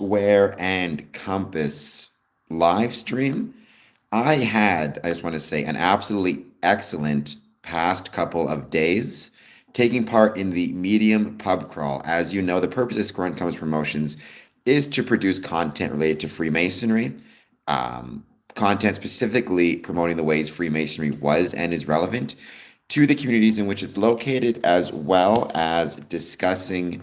square and compass live stream. I just want to say, an absolutely excellent past couple of days taking part in the Medium pub crawl. As you know, the purpose of Square and Compass Promotions is to produce content related to Freemasonry, content specifically promoting the ways Freemasonry was and is relevant to the communities in which it's located, as well as discussing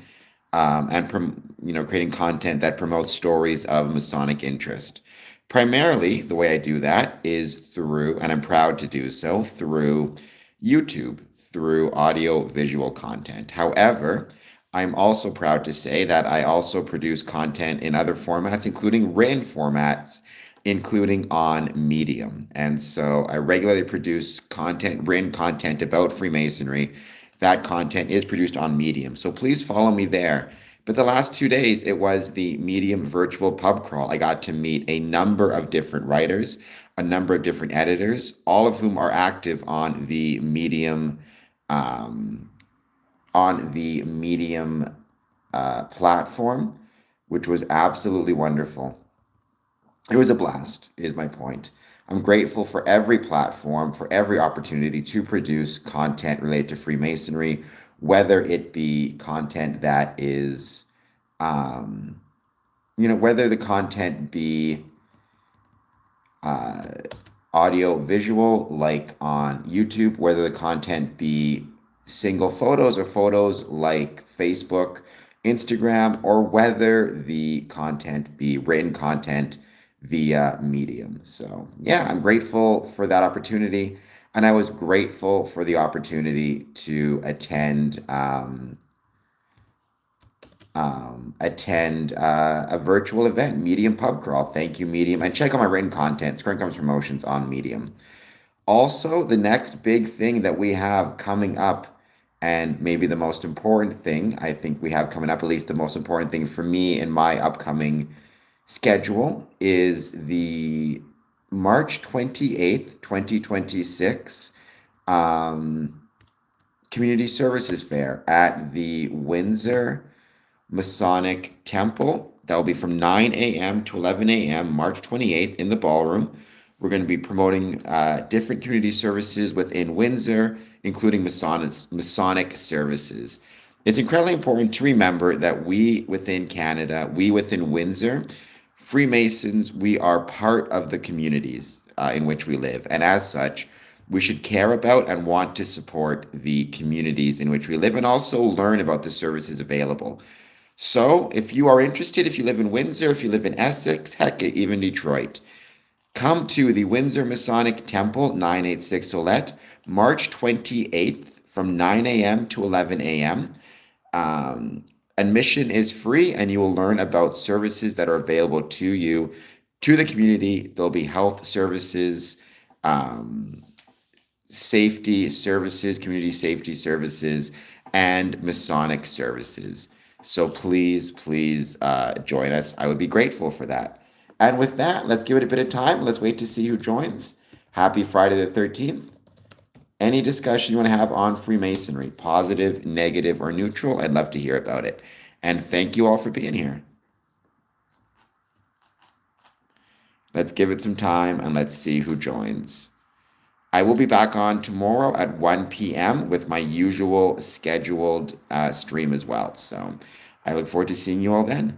creating content that promotes stories of Masonic interest. Primarily, the way I do that is through, and I'm proud to do so, through YouTube, through audio visual content. However, I'm also proud to say that I also produce content in other formats, including written formats, including on Medium. And so I regularly produce content, written content about Freemasonry. That content is produced on Medium. So please follow me there. But the last 2 days, it was the Medium virtual pub crawl. I got to meet a number of different writers, a number of different editors, all of whom are active on the Medium platform, which was absolutely wonderful. It was a blast, is my point. I'm grateful for every platform, for every opportunity to produce content related to Freemasonry, whether it be content that is, whether the content be audio visual, like on YouTube, whether the content be single photos or photos like Facebook, Instagram, or whether the content be written content via Medium. So, yeah, I'm grateful for that opportunity. And I was grateful for the opportunity to attend a virtual event, Medium Pub Crawl. Thank you, Medium. And check out my written content, Screen Comes Promotions on Medium. Also, the next big thing that we have coming up, and maybe the most important thing I think we have coming up, at least the most important thing for me in my upcoming schedule, is the March 28th, 2026 Community Services Fair at the Windsor Masonic Temple. That will be from 9 a.m. to 11 a.m., March 28th, in the ballroom. We're going to be promoting different community services within Windsor, including Masonic services. It's incredibly important to remember that we within Canada, we within Windsor, Freemasons, we are part of the communities in which we live. And as such, we should care about and want to support the communities in which we live and also learn about the services available. So if you are interested, if you live in Windsor, if you live in Essex, heck, even Detroit, come to the Windsor Masonic Temple, 986 Olette, March 28th from 9 a.m. to 11 a.m. Admission is free, and you will learn about services that are available to you, to the community. There'll be health services, safety services, community safety services, and Masonic services. So please join us. I would be grateful for that. And with that, let's give it a bit of time. Let's wait to see who joins. Happy Friday the 13th. Any discussion you want to have on Freemasonry, positive, negative, or neutral, I'd love to hear about it. And thank you all for being here. Let's give it some time and let's see who joins. I will be back on tomorrow at 1 p.m. with my usual scheduled stream as well. So I look forward to seeing you all then.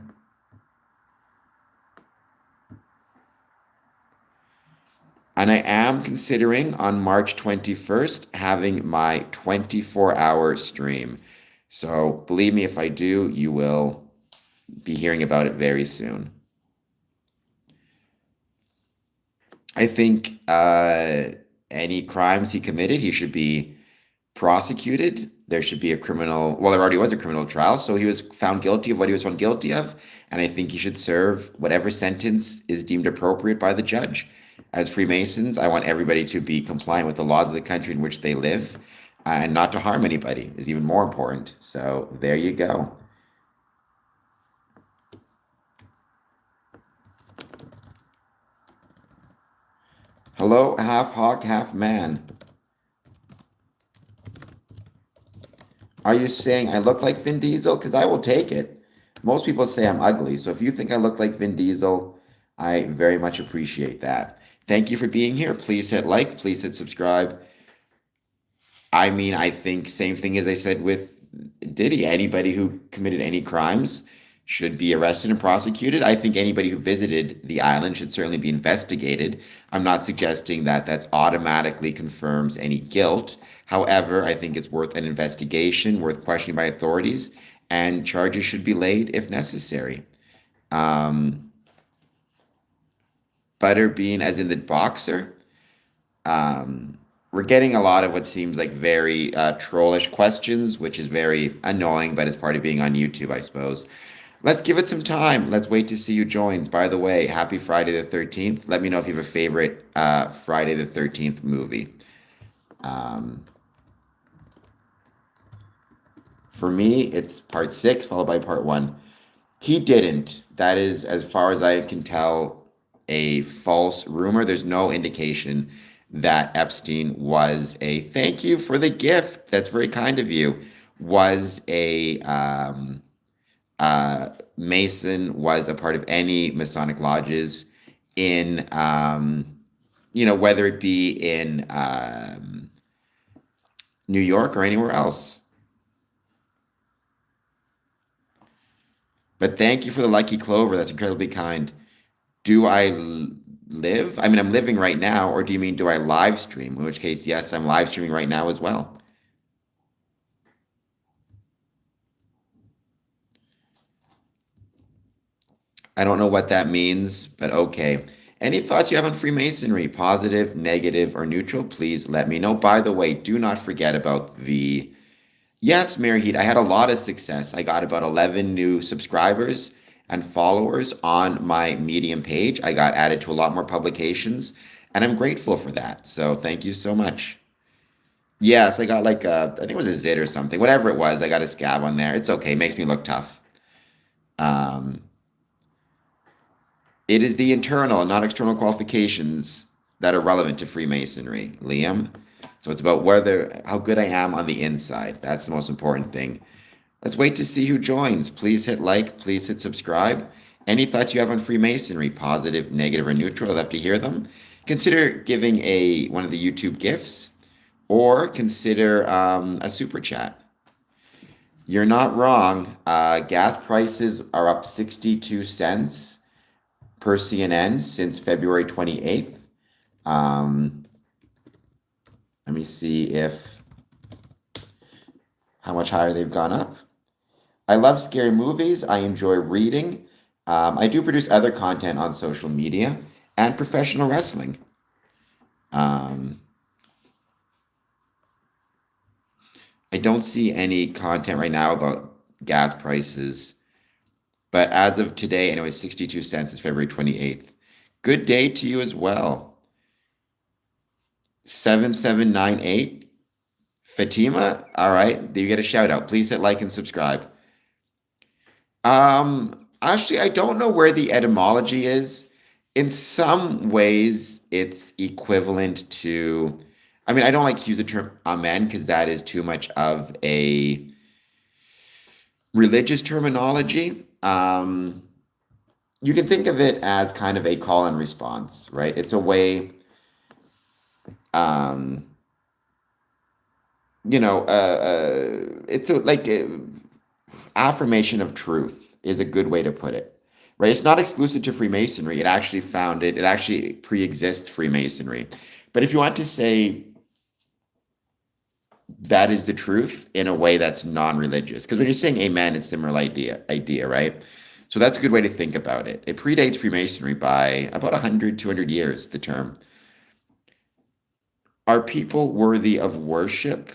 And I am considering on March 21st having my 24-hour stream. So believe me, if I do, you will be hearing about it very soon. I think any crimes he committed, he should be prosecuted. There should be a criminal, well, there already was a criminal trial, so he was found guilty of what he was found guilty of, and I think he should serve whatever sentence is deemed appropriate by the judge. As Freemasons, I want everybody to be compliant with the laws of the country in which they live, and not to harm anybody is even more important. So there you go. Hello, half hawk, half man. Are you saying I look like Vin Diesel? Because I will take it. Most people say I'm ugly, so if you think I look like Vin Diesel, I very much appreciate that. Thank you for being here. Please hit like, please hit subscribe. I mean, I think same thing as I said with Diddy. Anybody who committed any crimes should be arrested and prosecuted. I think anybody who visited the island should certainly be investigated. I'm not suggesting that that's automatically confirms any guilt. However, I think it's worth an investigation, worth questioning by authorities, and charges should be laid if necessary. Um, Butterbean, as in the boxer. Um, we're getting a lot of what seems like very trollish questions, which is very annoying, but it's part of being on YouTube, I suppose. Let's give it some time. Let's wait to see who joins. By the way, happy Friday the 13th. Let me know if you have a favorite Friday the 13th movie. Um, for me, it's part 6, followed by part 1. He didn't. That is, as far as I can tell, a false rumor. There's no indication that Epstein was a thank you for the gift. That's very kind of you. Was a Mason, was a part of any Masonic lodges in, whether it be in New York or anywhere else. But thank you for the lucky clover. That's incredibly kind. Do I live? I mean, I'm living right now, or do you mean do I live stream? In which case, yes, I'm live streaming right now as well. I don't know what that means, but okay. Any thoughts you have on Freemasonry, positive, negative, or neutral? Please let me know. By the way, do not forget about the. Yes, Marihit, I had a lot of success. I got about 11 new subscribers and followers on my Medium page. I got added to a lot more publications, and I'm grateful for that. So thank you so much. Yes, I got like I think it was a zit or something. Whatever it was, I got a scab on there. It's okay. It makes me look tough. Um, it is the internal, not external qualifications that are relevant to Freemasonry, Liam. So it's about whether how good I am on the inside. That's the most important thing. Let's wait to see who joins. Please hit like, please hit subscribe. Any thoughts you have on Freemasonry, positive, negative, or neutral? I'd love to hear them. Consider giving one of the YouTube gifts, or consider a super chat. You're not wrong. Gas prices are up 62 cents per CNN since February 28th. Let me see how much higher they've gone up. I love scary movies. I enjoy reading. I do produce other content on social media and professional wrestling. I don't see any content right now about gas prices, but as of today, anyway, 62 cents is February 28th. Good day to you as well. 7798. Fatima, all right, you get a shout out. Please hit like and subscribe. Actually, I don't know where the etymology is. In some ways, it's equivalent to, I mean, I don't like to use the term amen because that is too much of a religious terminology. You can think of it as kind of a call and response, right? It's a way, um, it's like affirmation of truth is a good way to put it, right? It's not exclusive to Freemasonry. It actually pre-exists Freemasonry. But if you want to say that is the truth in a way that's non-religious, because when you're saying amen, it's a similar idea, right? So that's a good way to think about it. It predates Freemasonry by about 100, 200 years, the term. Are people worthy of worship?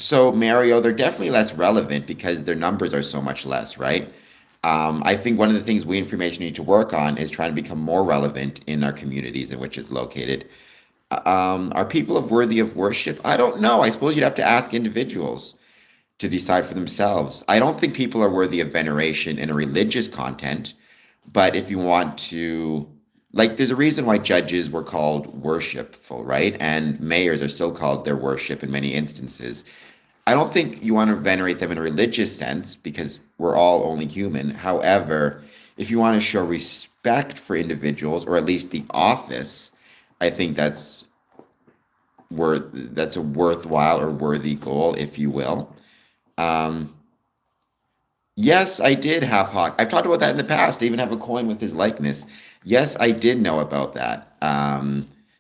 So Mario, they're definitely less relevant because their numbers are so much less, right? I think one of the things we in Freemasonry need to work on is trying to become more relevant in our communities in which it's located. Are people worthy of worship? I don't know. I suppose you'd have to ask individuals to decide for themselves. I don't think people are worthy of veneration in a religious content, but if you want to, like, there's a reason why judges were called worshipful, right? And mayors are still called their worship in many instances. I don't think you want to venerate them in a religious sense because we're all only human. However, if you want to show respect for individuals or at least the office, I think that's a worthwhile or worthy goal, if you will. Um, yes, I did have Hawk. I've talked about that in the past. I even have a coin with his likeness. Yes, I did know about that.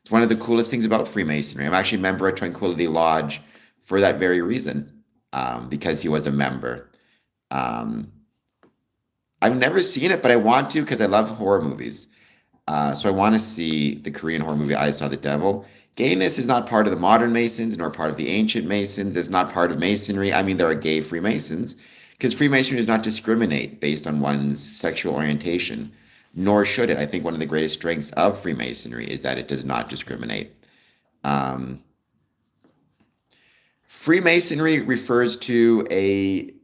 It's one of the coolest things about Freemasonry. I'm actually a member of Tranquility Lodge for that very reason, because he was a member. Um, I've never seen it, but I want to because I love horror movies. So I want to see the Korean horror movie I Saw the Devil. Gayness is not part of the modern Masons nor part of the ancient Masons. It's not part of Masonry. I mean, there are gay Freemasons because Freemasonry does not discriminate based on one's sexual orientation, nor should it. I think one of the greatest strengths of Freemasonry is that it does not discriminate. Um, Freemasonry refers to a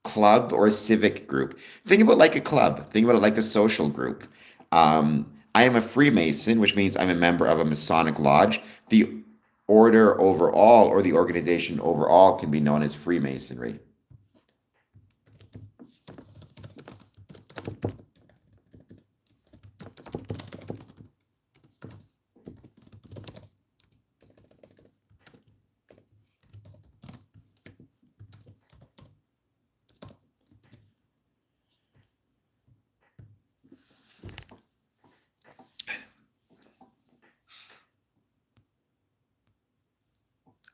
club or a civic group. Think about it like a club. Think about it like a social group. I am a Freemason, which means I'm a member of a Masonic lodge. The order overall or the organization overall can be known as Freemasonry.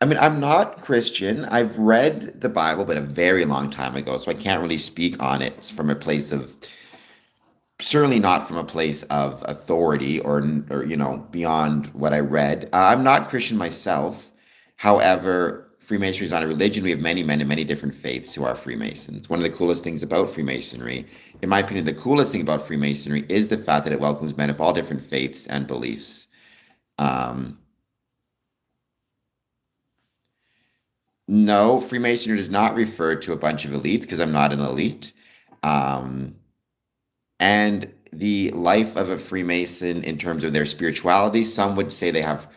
I mean, I'm not Christian. I've read the Bible, but a very long time ago, so I can't really speak on it from a place of certainly not from a place of authority or beyond what I read. I'm not Christian myself. However, Freemasonry is not a religion. We have many, many, many different faiths who are Freemasons. One of the coolest things about Freemasonry, in my opinion, the coolest thing about Freemasonry is the fact that it welcomes men of all different faiths and beliefs. Um, no, Freemasonry does not refer to a bunch of elites because I'm not an elite. Um, and the life of a Freemason in terms of their spirituality. Some would say they have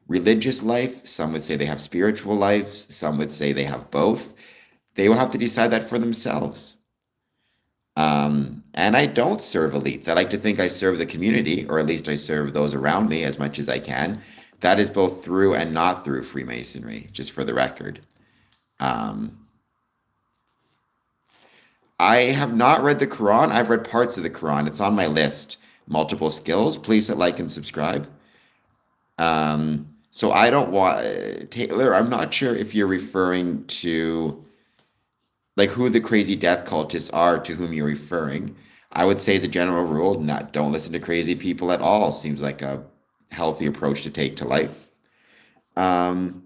religious life, some would say they have spiritual lives, some would say they have both. They will have to decide that for themselves. And I don't serve elites. I like to think I serve the community, or at least I serve those around me as much as I can. That is both through and not through Freemasonry, just for the record. Um, I have not read the Quran. I've read parts of the Quran. It's on my list. Multiple skills. Please hit like and subscribe. So I don't want Taylor. I'm not sure if you're referring to like who the crazy death cultists are to whom you're referring. I would say the general rule, not don't listen to crazy people at all. Seems like a healthy approach to take to life. Um,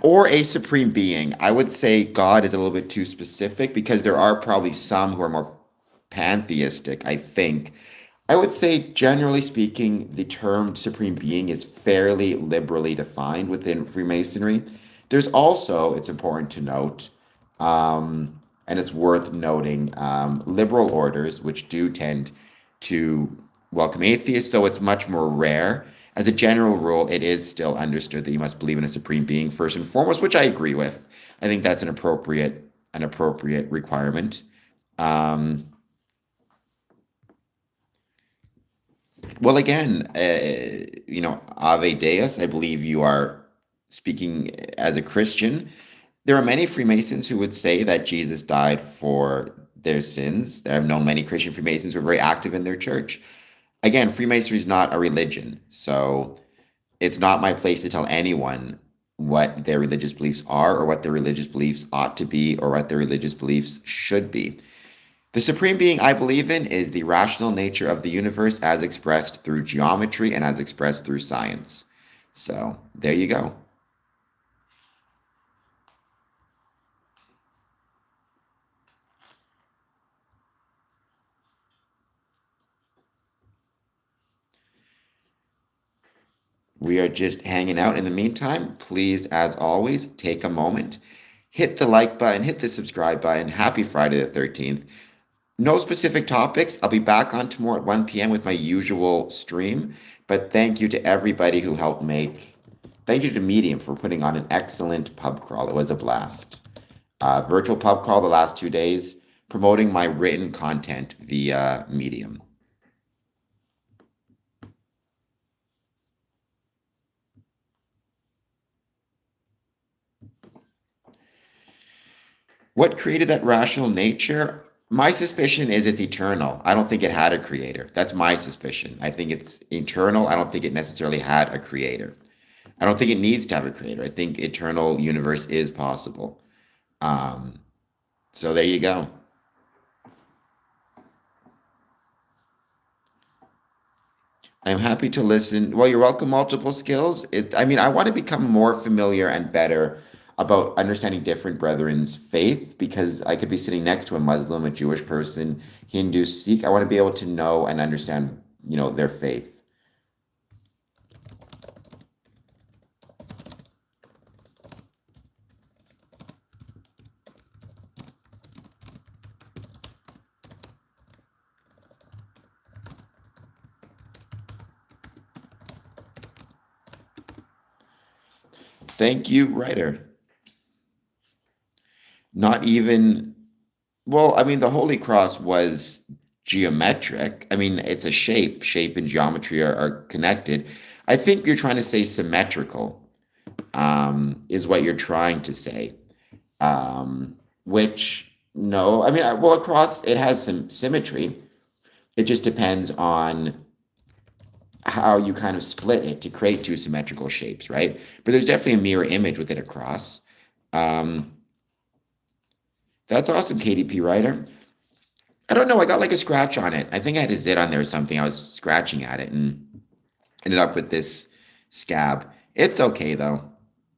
or a supreme being. I would say God is a little bit too specific because there are probably some who are more pantheistic, I think. I would say, generally speaking, the term supreme being is fairly liberally defined within Freemasonry. There's also, it's important to note, and it's worth noting, liberal orders, which do tend to welcome atheists, though it's much more rare. As a general rule, it is still understood that you must believe in a supreme being first and foremost, which I agree with. I think that's an appropriate requirement. Um, well, again, Ave Deus, I believe you are speaking as a Christian. There are many Freemasons who would say that Jesus died for their sins. I've known many Christian Freemasons who are very active in their church. Again, Freemasonry is not a religion, so it's not my place to tell anyone what their religious beliefs are or what their religious beliefs ought to be or what their religious beliefs should be. The supreme being I believe in is the rational nature of the universe as expressed through geometry and as expressed through science. So there you go. We are just hanging out. In the meantime, please, as always, take a moment, hit the like button, hit the subscribe button. Happy Friday the 13th. No specific topics. I'll be back on tomorrow at 1 p.m. with my usual stream. But thank you to everybody who helped make Thank you to Medium for putting on an excellent pub crawl. It was a blast. Virtual pub crawl the last 2 days, promoting my written content via Medium. What created that rational nature? My suspicion is it's eternal. I don't think it had a creator. That's my suspicion. I think it's eternal. I don't think it necessarily had a creator. I don't think it needs to have a creator. I think eternal universe is possible. Um, so there you go. I'm happy to listen. Well, you're welcome, multiple skills. I mean, I want to become more familiar and better about understanding different brethren's faith because I could be sitting next to a Muslim, a Jewish person, Hindu, Sikh. I want to be able to know and understand, their faith. Thank you, writer. Not even, well, I mean, the Holy Cross was geometric. I mean, it's a shape. Shape and geometry are connected. I think you're trying to say symmetrical, is what you're trying to say. Which, no, I mean, well, a cross, it has some symmetry. It just depends on how you kind of split it to create two symmetrical shapes, right? But there's definitely a mirror image within a cross. Um, that's awesome, KDP writer. I don't know. I got like a scratch on it. I think I had a zit on there or something. I was scratching at it and ended up with this scab. It's okay though.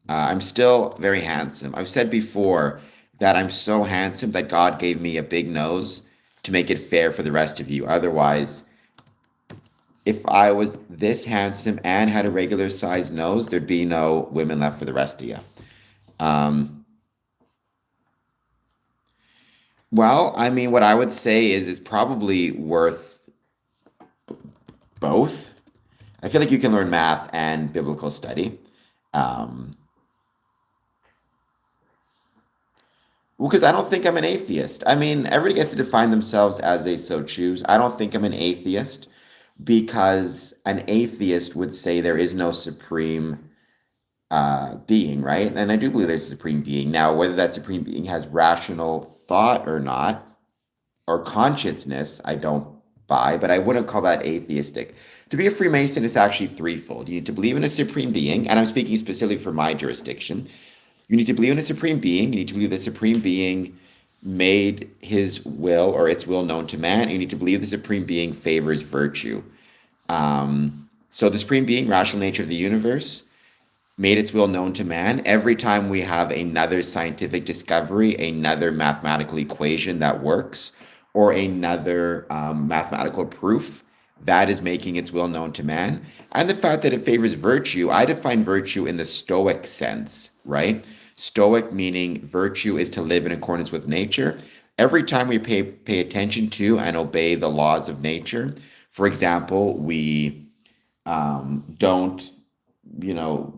I'm still very handsome. I've said before that I'm so handsome that God gave me a big nose to make it fair for the rest of you. Otherwise, if I was this handsome and had a regular sized nose, there'd be no women left for the rest of you. Um, well, I mean, what I would say is it's probably worth both. I feel like you can learn math and biblical study. Um, because I don't think I'm an atheist. I mean, everybody gets to define themselves as they so choose. I don't think I'm an atheist because an atheist would say there is no supreme being, right? And I do believe there's a supreme being. Now, whether that supreme being has rational thought or not, or consciousness, I don't buy, but I wouldn't call that atheistic. To be a Freemason is actually threefold. You need to believe in a supreme being, and I'm speaking specifically for my jurisdiction. You need to believe in a supreme being. You need to believe the supreme being made his will or its will known to man. You need to believe the supreme being favors virtue. So the supreme being, rational nature of the universe, made its will known to man. Every time we have another scientific discovery, another mathematical equation that works, or another mathematical proof, that is making its will known to man. And the fact that it favors virtue, I define virtue in the Stoic sense, right? Stoic meaning virtue is to live in accordance with nature. Every time we pay attention to and obey the laws of nature, for example, we don't, you know,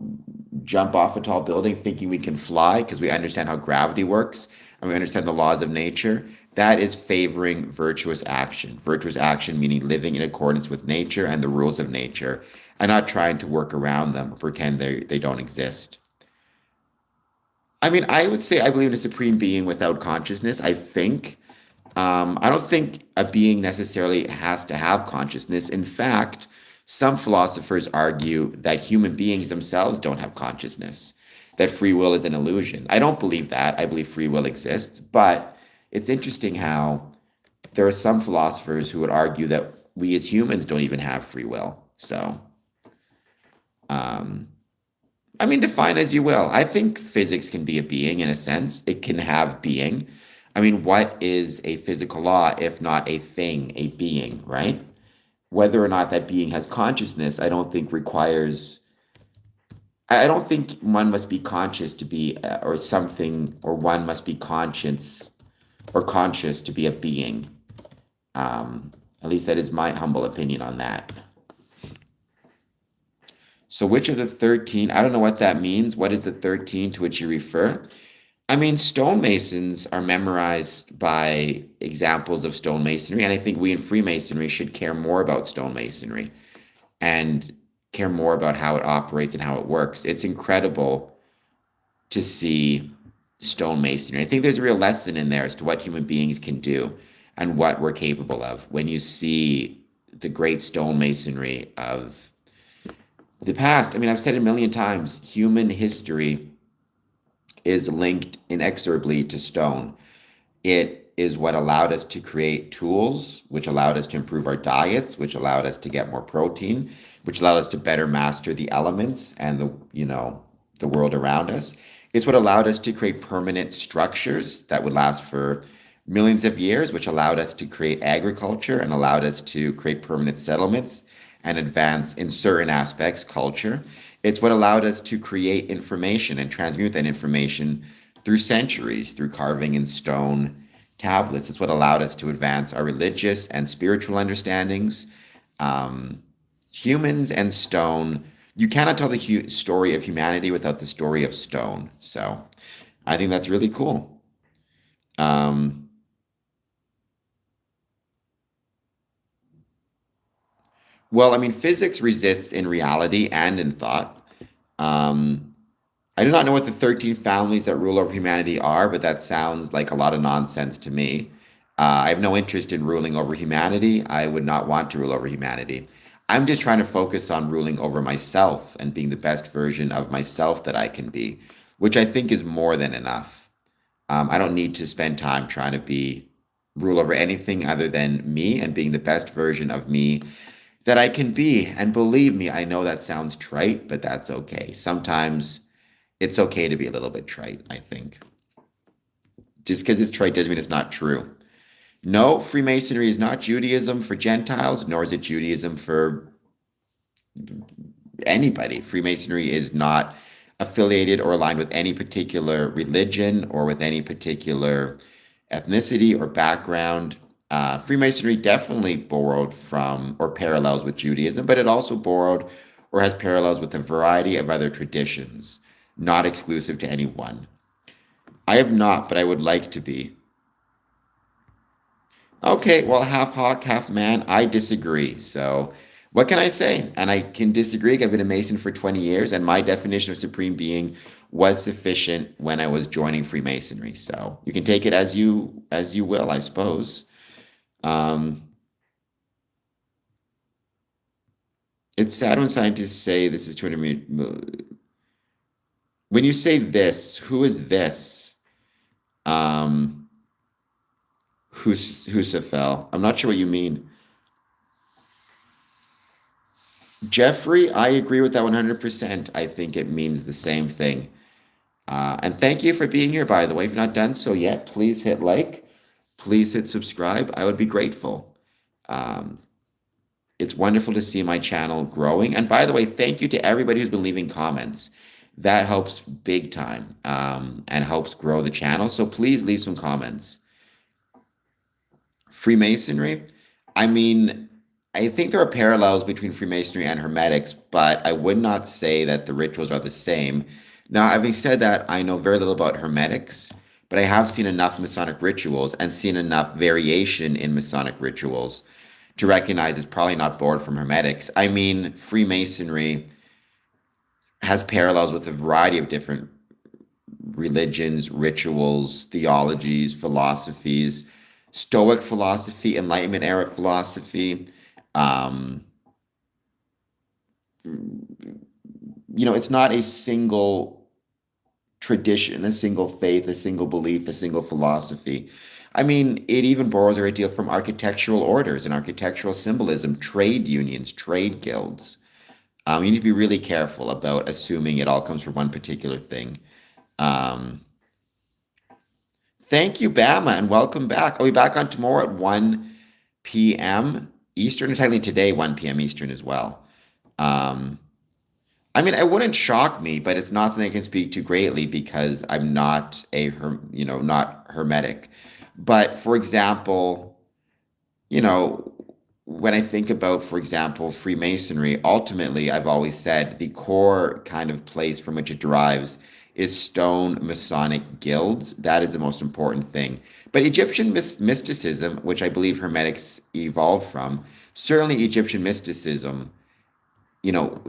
jump off a tall building thinking we can fly because we understand how gravity works and we understand the laws of nature. That is favoring virtuous action. Virtuous action meaning living in accordance with nature and the rules of nature and not trying to work around them or pretend they don't exist. I mean, I would say I believe in a supreme being without consciousness. I think. I don't think a being necessarily has to have consciousness. In fact, some philosophers argue that human beings themselves don't have consciousness, that free will is an illusion. I don't believe that. I believe free will exists. But it's interesting how there are some philosophers who would argue that we as humans don't even have free will. So, um, I mean, define as you will. I think physics can be a being in a sense. It can have being. I mean, what is a physical law if not a thing, a being, right? Whether or not that being has consciousness, I don't think requires. I don't think one must be conscious to be, or something, or one must be conscious or conscious to be a being. At least that is my humble opinion on that. So which of the 13, I don't know what that means. What is the 13 to which you refer? I mean, stonemasons are memorized by examples of stonemasonry, and I think we in Freemasonry should care more about stonemasonry and care more about how it operates and how it works. It's incredible to see stonemasonry. I think there's a real lesson in there as to what human beings can do and what we're capable of when you see the great stonemasonry of the past. I mean, I've said it a million times, human history is linked inexorably to stone. It is what allowed us to create tools, which allowed us to improve our diets, which allowed us to get more protein, which allowed us to better master the elements and the world around us. It's what allowed us to create permanent structures that would last for millions of years, which allowed us to create agriculture and allowed us to create permanent settlements and advance in certain aspects culture. It's what allowed us to create information and transmute that information through centuries, through carving in stone tablets. It's what allowed us to advance our religious and spiritual understandings. Um, Humans and stone, you cannot tell the story of humanity without the story of stone. So I think that's really cool. Um, well, I mean, physics resists in reality and in thought. Um, I do not know what the 13 families that rule over humanity are, but that sounds like a lot of nonsense to me. I have no interest in ruling over humanity. I would not want to rule over humanity. I'm just trying to focus on ruling over myself and being the best version of myself that I can be, which I think is more than enough. I don't need to spend time trying to be rule over anything other than me and being the best version of me that I can be. And believe me, I know that sounds trite, but that's okay. Sometimes it's okay to be a little bit trite, I think. Just because it's trite doesn't mean it's not true. No, Freemasonry is not Judaism for Gentiles, nor is it Judaism for anybody. Freemasonry is not affiliated or aligned with any particular religion or with any particular ethnicity or background. Freemasonry definitely borrowed from or parallels with Judaism, but it also borrowed or has parallels with a variety of other traditions, not exclusive to any one. I have not, but I would like to be. Okay, well, half hawk, half man. I disagree. So, what can I say? And I can disagree. I've been a Mason for 20 years, and my definition of supreme being was sufficient when I was joining Freemasonry. So, you can take it as you will, I suppose. Um, it's sad when scientists say this is 200 when you say this, who is this? Um, Husafel. I'm not sure what you mean. Jeffrey, I agree with that 100%. I think it means the same thing. And thank you for being here, by the way. If you've not done so yet, please hit like, please hit subscribe. I would be grateful. Um, it's wonderful to see my channel growing. And by the way, thank you to everybody who's been leaving comments. That helps big time and helps grow the channel. So please leave some comments. Freemasonry, I mean, I think there are parallels between Freemasonry and Hermetics, but I would not say that the rituals are the same. Now, having said that, I know very little about Hermetics, but I have seen enough Masonic rituals and seen enough variation in Masonic rituals to recognize it's probably not borrowed from Hermetics. I mean, Freemasonry has parallels with a variety of different religions, rituals, theologies, philosophies, Stoic philosophy, Enlightenment era philosophy. Um, it's not a single tradition, a single faith, a single belief, a single philosophy. I mean, it even borrows a great deal from architectural orders and architectural symbolism, trade unions, trade guilds. You need to be really careful about assuming it all comes from one particular thing. Um, Thank you, Bama, and welcome back. I'll be back on tomorrow at 1 p.m. Eastern, and technically today, 1 p.m. Eastern as well. Um, I mean, it wouldn't shock me, but it's not something I can speak to greatly because I'm not not hermetic. But for example, you know, when I think about, for example, Freemasonry, ultimately, I've always said the core kind of place from which it derives is stone Masonic guilds. That is the most important thing. But Egyptian mysticism, which I believe Hermetics evolved from, certainly Egyptian mysticism, you know,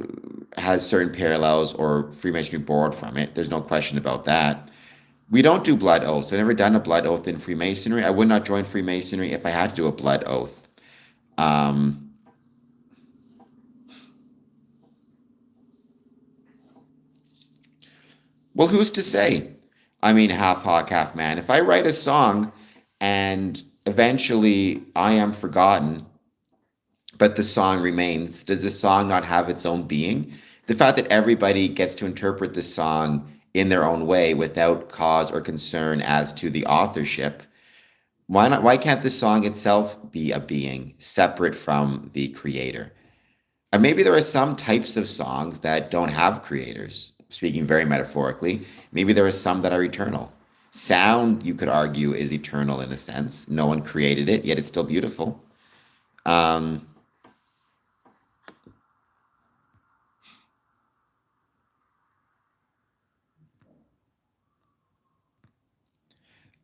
has certain parallels or Freemasonry borrowed from it. There's no question about that. We don't do blood oaths. I've never done a blood oath in Freemasonry. I would not join Freemasonry if I had to do a blood oath. Um, well, who's to say? I mean, half hawk, half man. If I write a song and eventually I am forgotten, but the song remains, does the song not have its own being? The fact that everybody gets to interpret the song in their own way without cause or concern as to the authorship, why not? Why can't the song itself be a being separate from the creator? And maybe there are some types of songs that don't have creators, speaking very metaphorically. Maybe there are some that are eternal. Sound, you could argue, is eternal in a sense. No one created it, yet it's still beautiful. Um,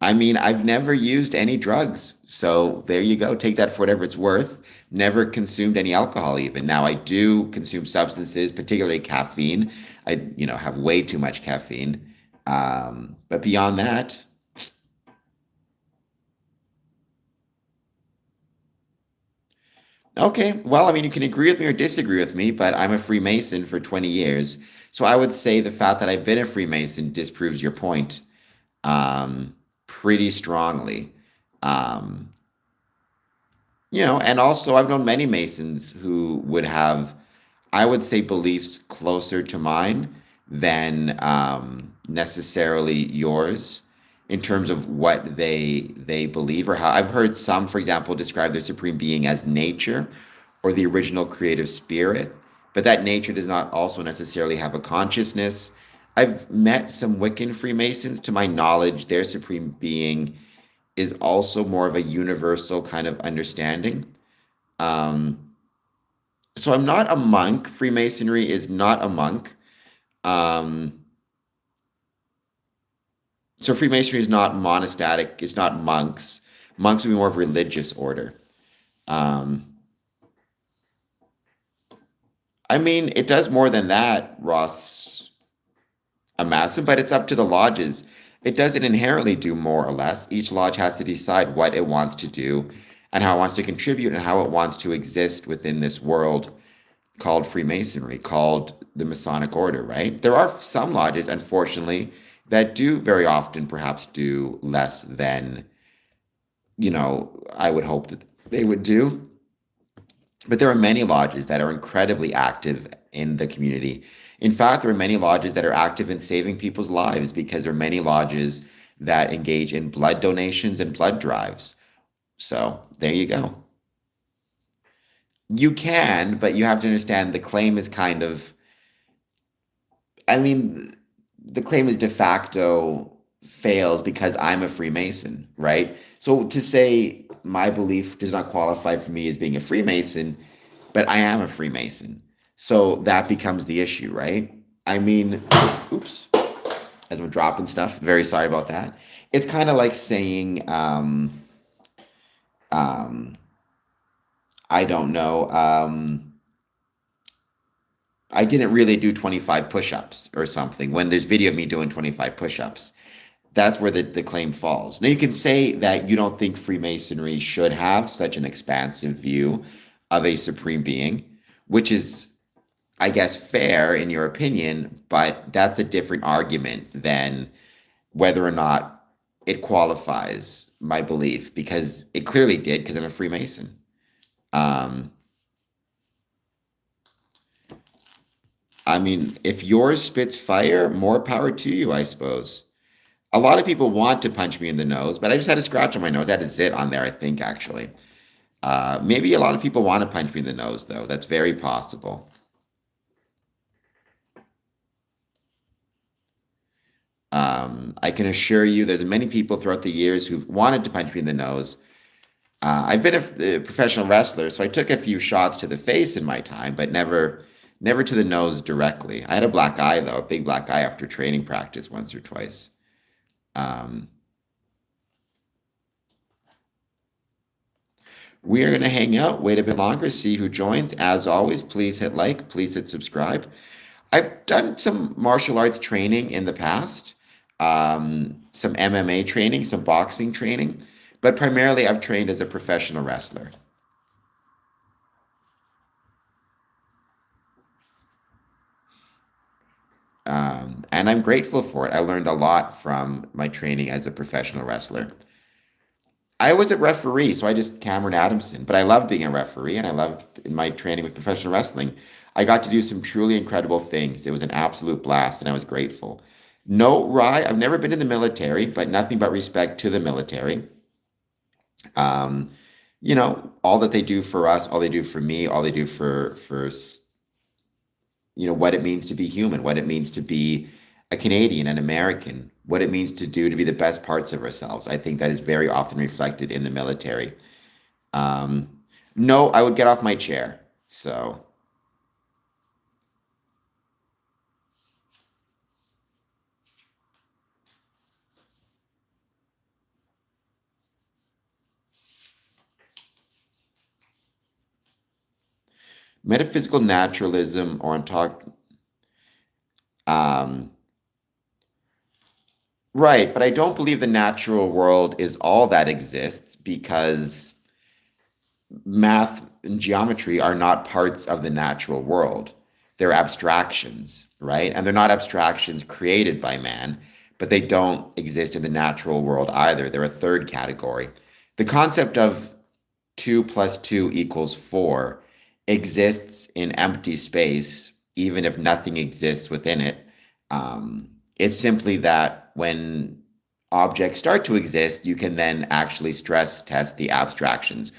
I mean, I've never used any drugs. So there you go. Take that for whatever it's worth. Never consumed any alcohol even. Now I do consume substances, particularly caffeine. I, have way too much caffeine. But beyond that, okay. Well, I mean, you can agree with me or disagree with me, but I'm a Freemason for 20 years. So I would say the fact that I've been a Freemason disproves your point pretty strongly. Um, and also I've known many Masons who would have, I would say, beliefs closer to mine than necessarily yours in terms of what they believe or how. I've heard some, for example, describe their supreme being as nature or the original creative spirit, but that nature does not also necessarily have a consciousness. I've met some Wiccan Freemasons. To my knowledge, their supreme being is also more of a universal kind of understanding. Um, so I'm not a monk. Freemasonry is not a monk. Um, so Freemasonry is not monastic. It's not monks. Monks would be more of a religious order. Um, I mean, it does more than that, Ross Amassum, but it's up to the lodges. It doesn't inherently do more or less. Each lodge has to decide what it wants to do and how it wants to contribute and how it wants to exist within this world called Freemasonry, called the Masonic Order, right? There are some lodges, unfortunately, that do very often perhaps do less than, I would hope that they would do. But there are many lodges that are incredibly active in the community. In fact, there are many lodges that are active in saving people's lives because there are many lodges that engage in blood donations and blood drives. So there you go. You can, but you have to understand the claim is kind of, I mean, the claim is de facto fails because I'm a Freemason, right? So to say my belief does not qualify for me as being a Freemason, but I am a Freemason. So that becomes the issue, right? I mean, oops, as I'm dropping stuff, very sorry about that. It's kind of like saying, um, I don't know, I didn't really do 25 push-ups or something when there's video of me doing 25 push-ups. That's where the claim falls. Now, you can say that you don't think Freemasonry should have such an expansive view of a supreme being, which is, I guess, fair in your opinion, but that's a different argument than whether or not it qualifies my belief, because it clearly did, because I'm a Freemason. Um, I mean, if yours spits fire, more power to you, I suppose. A lot of people want to punch me in the nose, but I just had a scratch on my nose. I had a zit on there, I think, actually. Maybe a lot of people want to punch me in the nose, though. That's very possible. I can assure you there's many people throughout the years who've wanted to punch me in the nose. I've been a professional wrestler, so I took a few shots to the face in my time, but never to the nose directly. I had a black eye though, a big black eye after training practice once or twice. Um, we are going to hang out, wait a bit longer, see who joins. As always, please hit like, please hit subscribe. I've done some martial arts training in the past, some MMA training, some boxing training, but primarily I've trained as a professional wrestler. And I'm grateful for it. I learned a lot from my training as a professional wrestler. I was a referee, so I just Cameron Adamson, but I loved being a referee and I loved in my training with professional wrestling. I got to do some truly incredible things. It was an absolute blast and I was grateful. No, Rye, I've never been in the military, but nothing but respect to the military. Um, all that they do for us, all they do for me, all they do for what it means to be human, what it means to be a Canadian, an American, what it means to do to be the best parts of ourselves. I think that is very often reflected in the military. Um, no, I would get off my chair. So, metaphysical naturalism or um, right, but I don't believe the natural world is all that exists because math and geometry are not parts of the natural world. They're abstractions, right? And they're not abstractions created by man, but they don't exist in the natural world either. They're a third category. The concept of 2 plus 2 equals 4 exists in empty space, even if nothing exists within it. It's simply that when objects start to exist, you can then actually stress test the abstractions,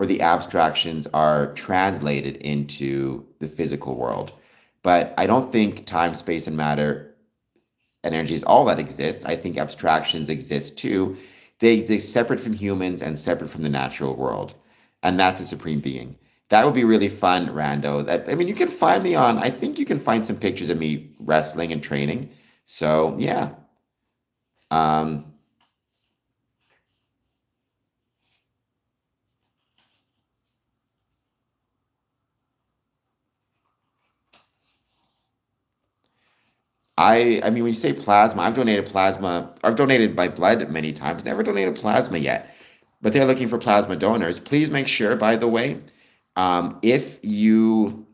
or the abstractions are translated into the physical world. But I don't think time, space, and matter energy is all that exists. I think abstractions exist too. They exist separate from humans and separate from the natural world. And that's a supreme being. That would be really fun, Rando. You can find me on, I think you can find some pictures of me wrestling and training. So yeah. Um, when you say plasma, I've donated plasma. I've donated my blood many times. Never donated plasma yet, but they're looking for plasma donors. Please make sure, by the way, if you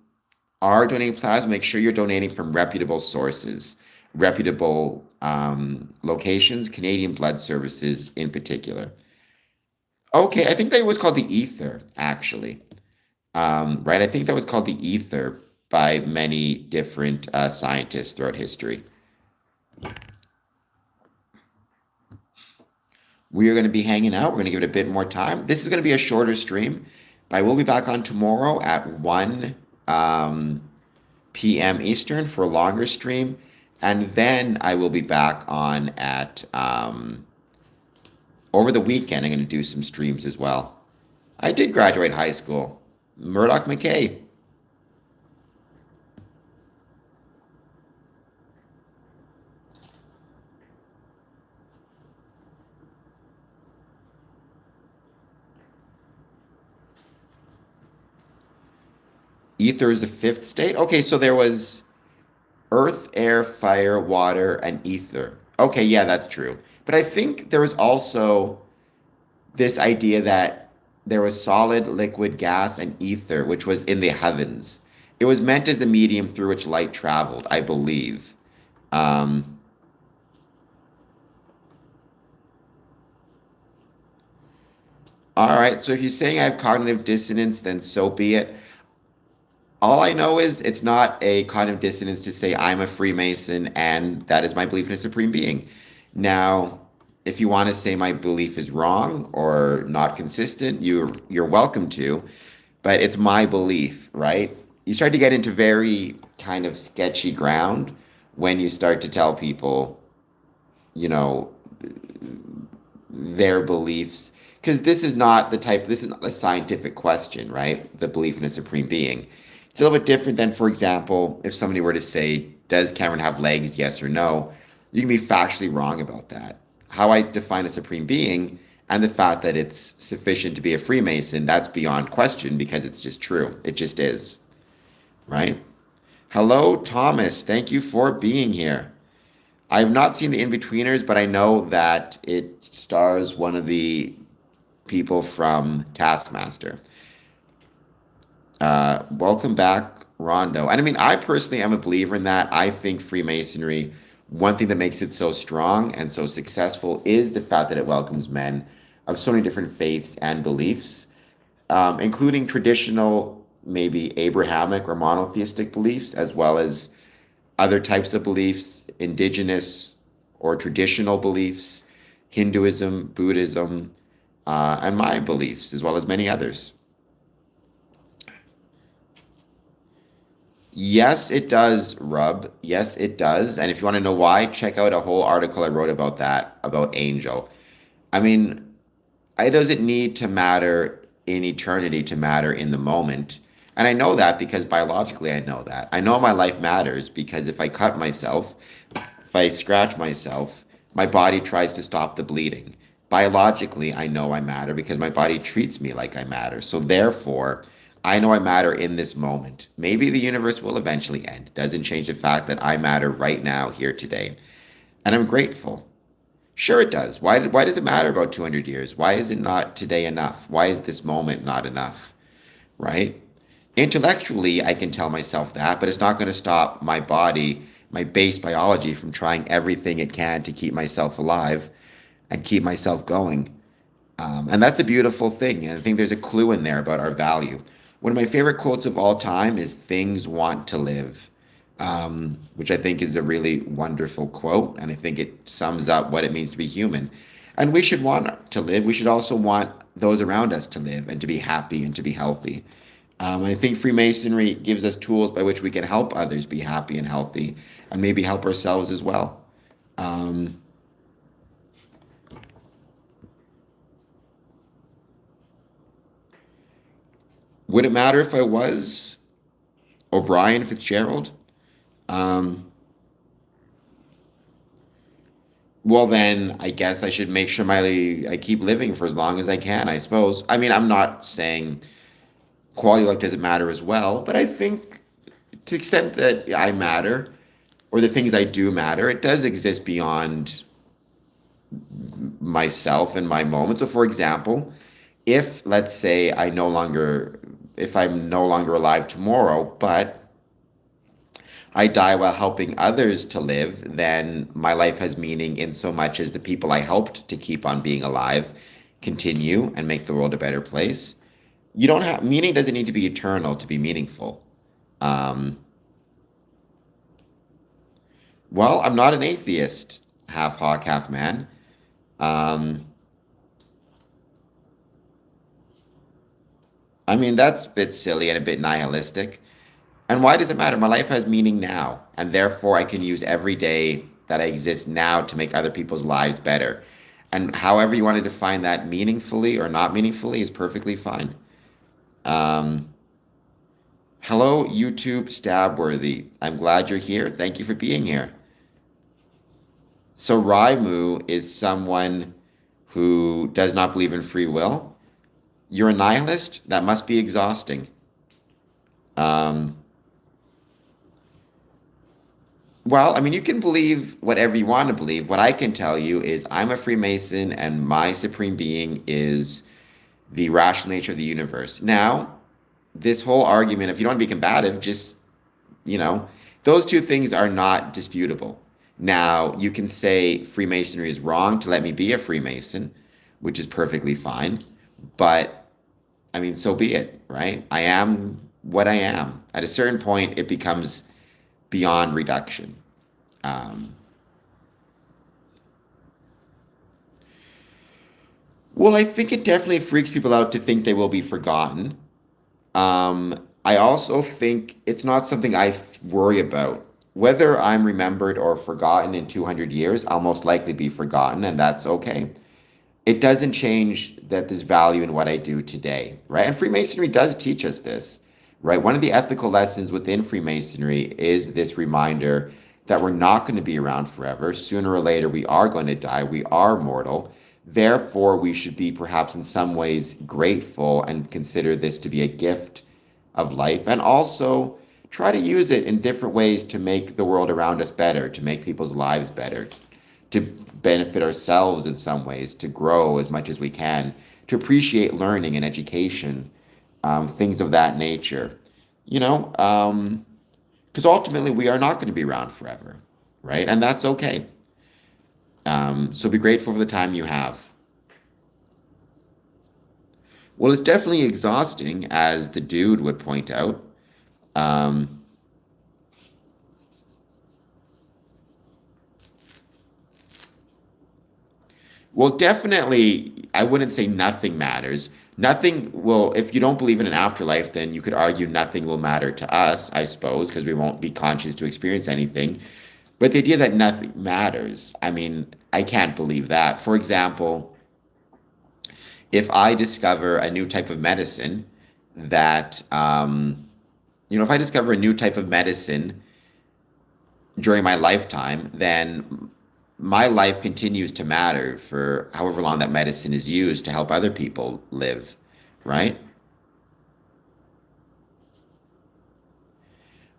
are donating plasma, make sure you're donating from reputable sources, reputable locations, Canadian Blood Services in particular. Okay, I think that was called the ether, actually. Right? I think that was called the ether by many different scientists throughout history. We are going to be hanging out. We're going to give it a bit more time. This is going to be a shorter stream. I will be back on tomorrow at 1 p.m. Eastern for a longer stream. And then I will be back on at over the weekend. I'm going to do some streams as well. I did graduate high school. Murdoch McKay. Ether is the fifth state. Okay, so there was earth, air, fire, water, and ether. Okay, yeah, that's true. But I think there was also this idea that there was solid, liquid, gas, and ether, which was in the heavens. It was meant as the medium through which light traveled, I believe. Um, all right, so if you're saying I have cognitive dissonance, then so be it. All I know is it's not a cognitive dissonance to say I'm a Freemason and that is my belief in a supreme being. Now, if you want to say my belief is wrong or not consistent, you're welcome to, but it's my belief, right? You start to get into very kind of sketchy ground when you start to tell people, you know, their beliefs. because this is not a scientific question, right? The belief in a supreme being. It's a little bit different than, for example, if somebody were to say, does Cameron have legs, yes or no? You can be factually wrong about that. How I define a supreme being and the fact that it's sufficient to be a Freemason, that's beyond question because it's just true. It just is, right? Hello, Thomas. Thank you for being here. I have not seen the In-Betweeners, but I know that it stars one of the people from Taskmaster. Welcome back, Rondo. And I mean, I personally am a believer in that. I think Freemasonry, one thing that makes it so strong and so successful is the fact that it welcomes men of so many different faiths and beliefs, including traditional, maybe Abrahamic or monotheistic beliefs, as well as other types of beliefs, indigenous or traditional beliefs, Hinduism, Buddhism, and my beliefs, as well as many others. Yes, it does, Rub. Yes, it does. And if you want to know why, check out a whole article I wrote about that, about Angel. I mean, it doesn't need to matter in eternity to matter in the moment. And I know that because biologically I know that. I know my life matters because if I cut myself, if I scratch myself, my body tries to stop the bleeding. Biologically, I know I matter because my body treats me like I matter. So therefore, I know I matter in this moment. Maybe the universe will eventually end. Doesn't change the fact that I matter right now, here today. And I'm grateful. Sure, it does. Why does it matter about 200 years? Why is it not today enough? Why is this moment not enough? Right? Intellectually, I can tell myself that, but it's not going to stop my body, my base biology, from trying everything it can to keep myself alive and keep myself going. And that's a beautiful thing. And I think there's a clue in there about our value. One of my favorite quotes of all time is "Things want to live," which I think is a really wonderful quote. And I think it sums up what it means to be human. And we should want to live. We should also want those around us to live and to be happy and to be healthy. And I think Freemasonry gives us tools by which we can help others be happy and healthy and maybe help ourselves as well. Um, would it matter if I was O'Brien Fitzgerald? Um, well, then I guess I should make sure I keep living for as long as I can, I suppose. I mean, I'm not saying quality of life doesn't matter as well, but I think to the extent that I matter or the things I do matter, it does exist beyond myself and my moment. So, for example, if let's say if I'm no longer alive tomorrow, but I die while helping others to live, then my life has meaning in so much as the people I helped to keep on being alive continue and make the world a better place. You don't have meaning doesn't need to be eternal to be meaningful. Um, well, I'm not an atheist, half hawk, half man. Um, I mean, that's a bit silly and a bit nihilistic. And why does it matter? My life has meaning now, and therefore I can use every day that I exist now to make other people's lives better. And however you want to define that meaningfully or not meaningfully is perfectly fine. Um, Hello, YouTube Stabworthy. I'm glad you're here. Thank you for being here. So Raimu is someone who does not believe in free will. You're a nihilist? That must be exhausting. Um, well, I mean, you can believe whatever you want to believe. What I can tell you is I'm a Freemason and my supreme being is the rational nature of the universe. Now, this whole argument, if you don't want to be combative, just, you know, those two things are not disputable. Now, you can say Freemasonry is wrong to let me be a Freemason, which is perfectly fine. But, I mean, so be it, right? I am what I am. At a certain point, it becomes beyond reduction. Um, well, I think it definitely freaks people out to think they will be forgotten. I also think it's not something worry about. Whether I'm remembered or forgotten in 200 years, I'll most likely be forgotten, and that's okay. it doesn't change that there's value in what I do today, right? And Freemasonry does teach us this, right? One of the ethical lessons within Freemasonry is this reminder that we're not going to be around forever. Sooner or later, we are going to die. We are mortal. Therefore, we should be perhaps in some ways grateful and consider this to be a gift of life, and also try to use it in different ways to make the world around us better, to make people's lives better, to benefit ourselves in some ways, to grow as much as we can, to appreciate learning and education, things of that nature. You know, because ultimately we are not going to be around forever, right? And that's okay. So be grateful for the time you have. Well, it's definitely exhausting, as the dude would point out. Um, well, definitely, I wouldn't say nothing matters. Nothing will, if you don't believe in an afterlife, then you could argue nothing will matter to us, I suppose, because we won't be conscious to experience anything. But the idea that nothing matters, I mean, I can't believe that. For example, if I discover a new type of medicine that, if I discover a new type of medicine during my lifetime, then my life continues to matter for however long that medicine is used to help other people live, right?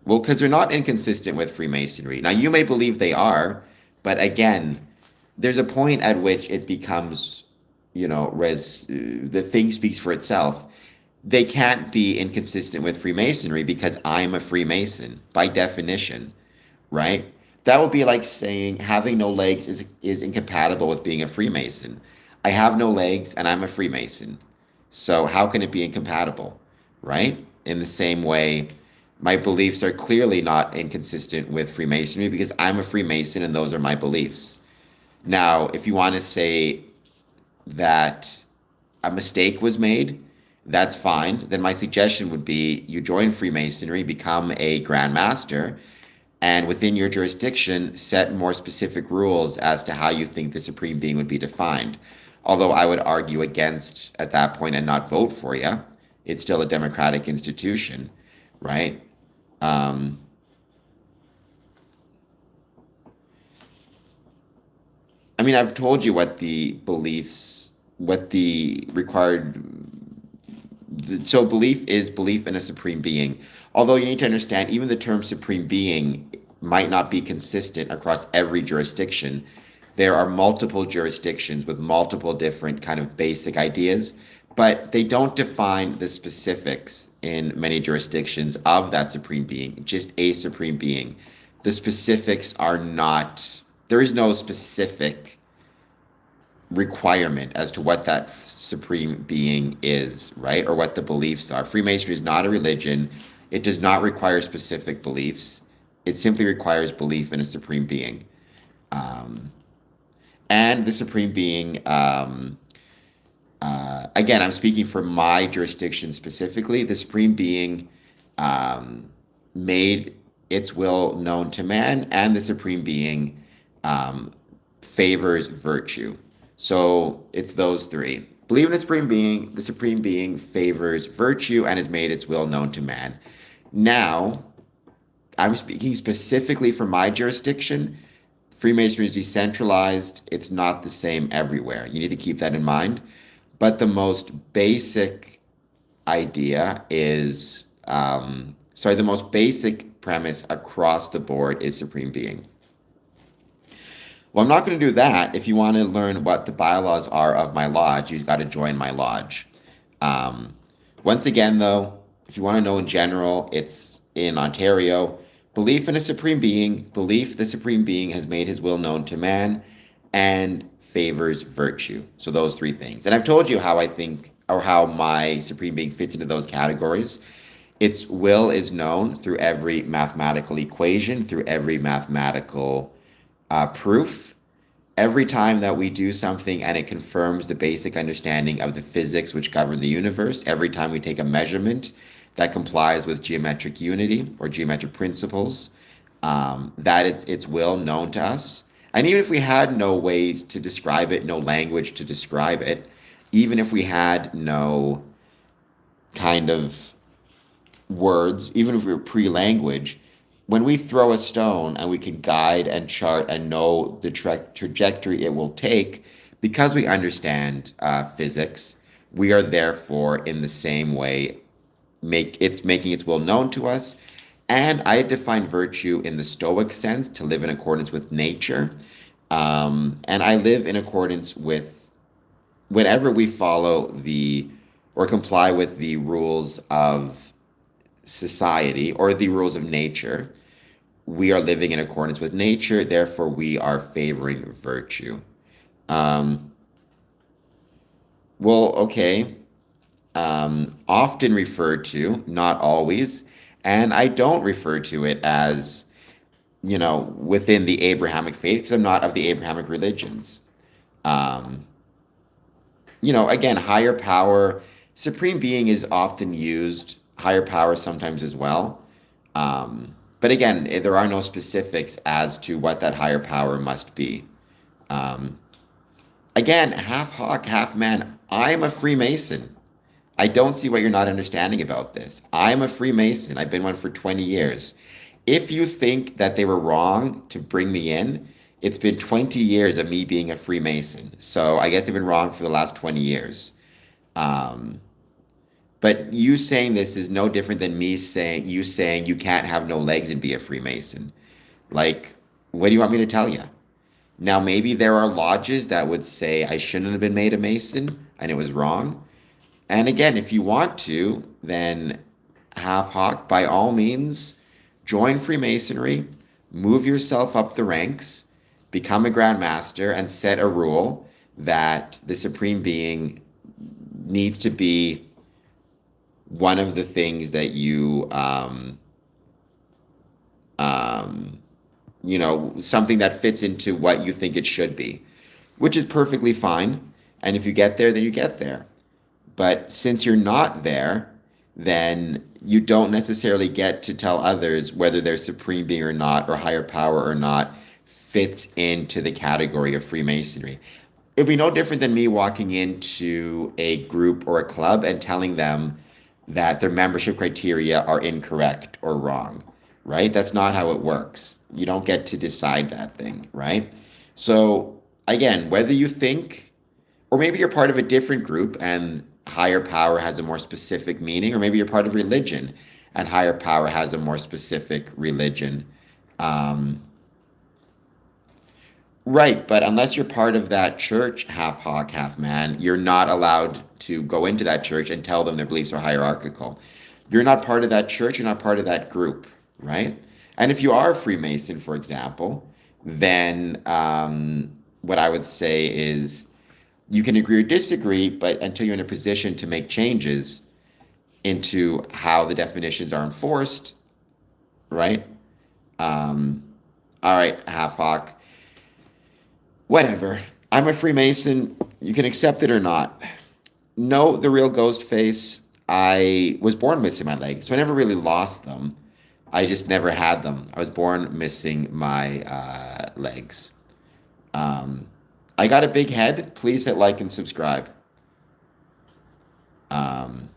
Well, because they're not inconsistent with Freemasonry. Now, you may believe they are, but again, there's a point at which it becomes, the thing speaks for itself. They can't be inconsistent with Freemasonry because I'm a Freemason by definition, right? That would be like saying having no legs is incompatible with being a Freemason. I have no legs and I'm a Freemason. So how can it be incompatible, right? In the same way, my beliefs are clearly not inconsistent with Freemasonry because I'm a Freemason and those are my beliefs. Now, if you want to say that a mistake was made, that's fine. Then my suggestion would be you join Freemasonry, become a Grand Master, and within your jurisdiction, set more specific rules as to how you think the Supreme Being would be defined. Although I would argue against at that point and not vote for you. It's still a democratic institution, right? Um, I mean, I've told you what the beliefs, what the required. So belief is belief in a supreme being. Although you need to understand, even the term supreme being might not be consistent across every jurisdiction. There are multiple jurisdictions with multiple different kind of basic ideas, but they don't define the specifics in many jurisdictions of that supreme being, just a supreme being. The specifics are not, there is no specific requirement as to what that supreme being is, right? Or what the beliefs are. Freemasonry is not a religion. It does not require specific beliefs. It simply requires belief in a supreme being. And the supreme being, again, I'm speaking for my jurisdiction specifically. The supreme being made its will known to man, and the supreme being favors virtue. So it's those three. Believe in a supreme being, the supreme being favors virtue and has made its will known to man. Now, I'm speaking specifically for my jurisdiction. Freemasonry is decentralized. It's not the same everywhere. You need to keep that in mind. But the most basic idea is, the most basic premise across the board is supreme being. Well, I'm not going to do that. If you want to learn what the bylaws are of my lodge, you've got to join my lodge. Once again, though, if you want to know in general, it's in Ontario. Belief in a supreme being, belief the supreme being has made his will known to man, and favors virtue. So those three things. And I've told you how I think, or how my supreme being fits into those categories. Its will is known through every mathematical equation, through every mathematical proof. Every time that we do something and it confirms the basic understanding of the physics which govern the universe, every time we take a measurement that complies with geometric unity or geometric principles, that it's will known to us. And even if we had no ways to describe it, no language to describe it, even if we had no kind of words, even if we were pre-language, when we throw a stone and we can guide and chart and know the trajectory it will take, because we understand physics, we are therefore in the same way making its will known to us. And I define virtue in the Stoic sense to live in accordance with nature. And I live in accordance with whenever we follow the or comply with the rules of society or the rules of nature, we are living in accordance with nature, therefore we are favoring virtue. Um, well, okay. Often referred to, not always, and I don't refer to it as, within the Abrahamic faith, because I'm not of the Abrahamic religions. Um, again, higher power, supreme being is often used, higher power sometimes as well. But again, there are no specifics as to what that higher power must be. Um, Again, half hawk, half man. I'm a Freemason. I don't see what you're not understanding about this. I'm a Freemason. I've been one for 20 years. If you think that they were wrong to bring me in, it's been 20 years of me being a Freemason. So I guess they've been wrong for the last 20 years. Um, but you saying this is no different than me saying you can't have no legs and be a Freemason. Like, what do you want me to tell you? Now, maybe there are lodges that would say I shouldn't have been made a Mason and it was wrong. And again, if you want to, then half hawk, by all means, join Freemasonry, move yourself up the ranks, become a Grand Master, and set a rule that the Supreme Being needs to be one of the things that um, something that fits into what you think it should be, which is perfectly fine. And if you get there, then you get there. But since you're not there, then you don't necessarily get to tell others whether their supreme being or not, or higher power or not, fits into the category of Freemasonry. It'd be no different than me walking into a group or a club and telling them that their membership criteria are incorrect or wrong, right? That's not how it works. You don't get to decide that thing, right? So, again, whether you think, or maybe you're part of a different group and higher power has a more specific meaning, or maybe you're part of religion and higher power has a more specific religion. Um, right, but unless you're part of that church, half hawk, half man, you're not allowed to go into that church and tell them their beliefs are hierarchical. You're not part of that church, you're not part of that group, right? And if you are a Freemason, for example, then what I would say is you can agree or disagree, but until you're in a position to make changes into how the definitions are enforced, right? Um, all right, half hawk, whatever. I'm a Freemason. You can accept it or not. No, the real ghost face. I was born missing my legs, so I never really lost them. I just never had them. I was born missing my legs. Um, I got a big head. Please hit like and subscribe. Um,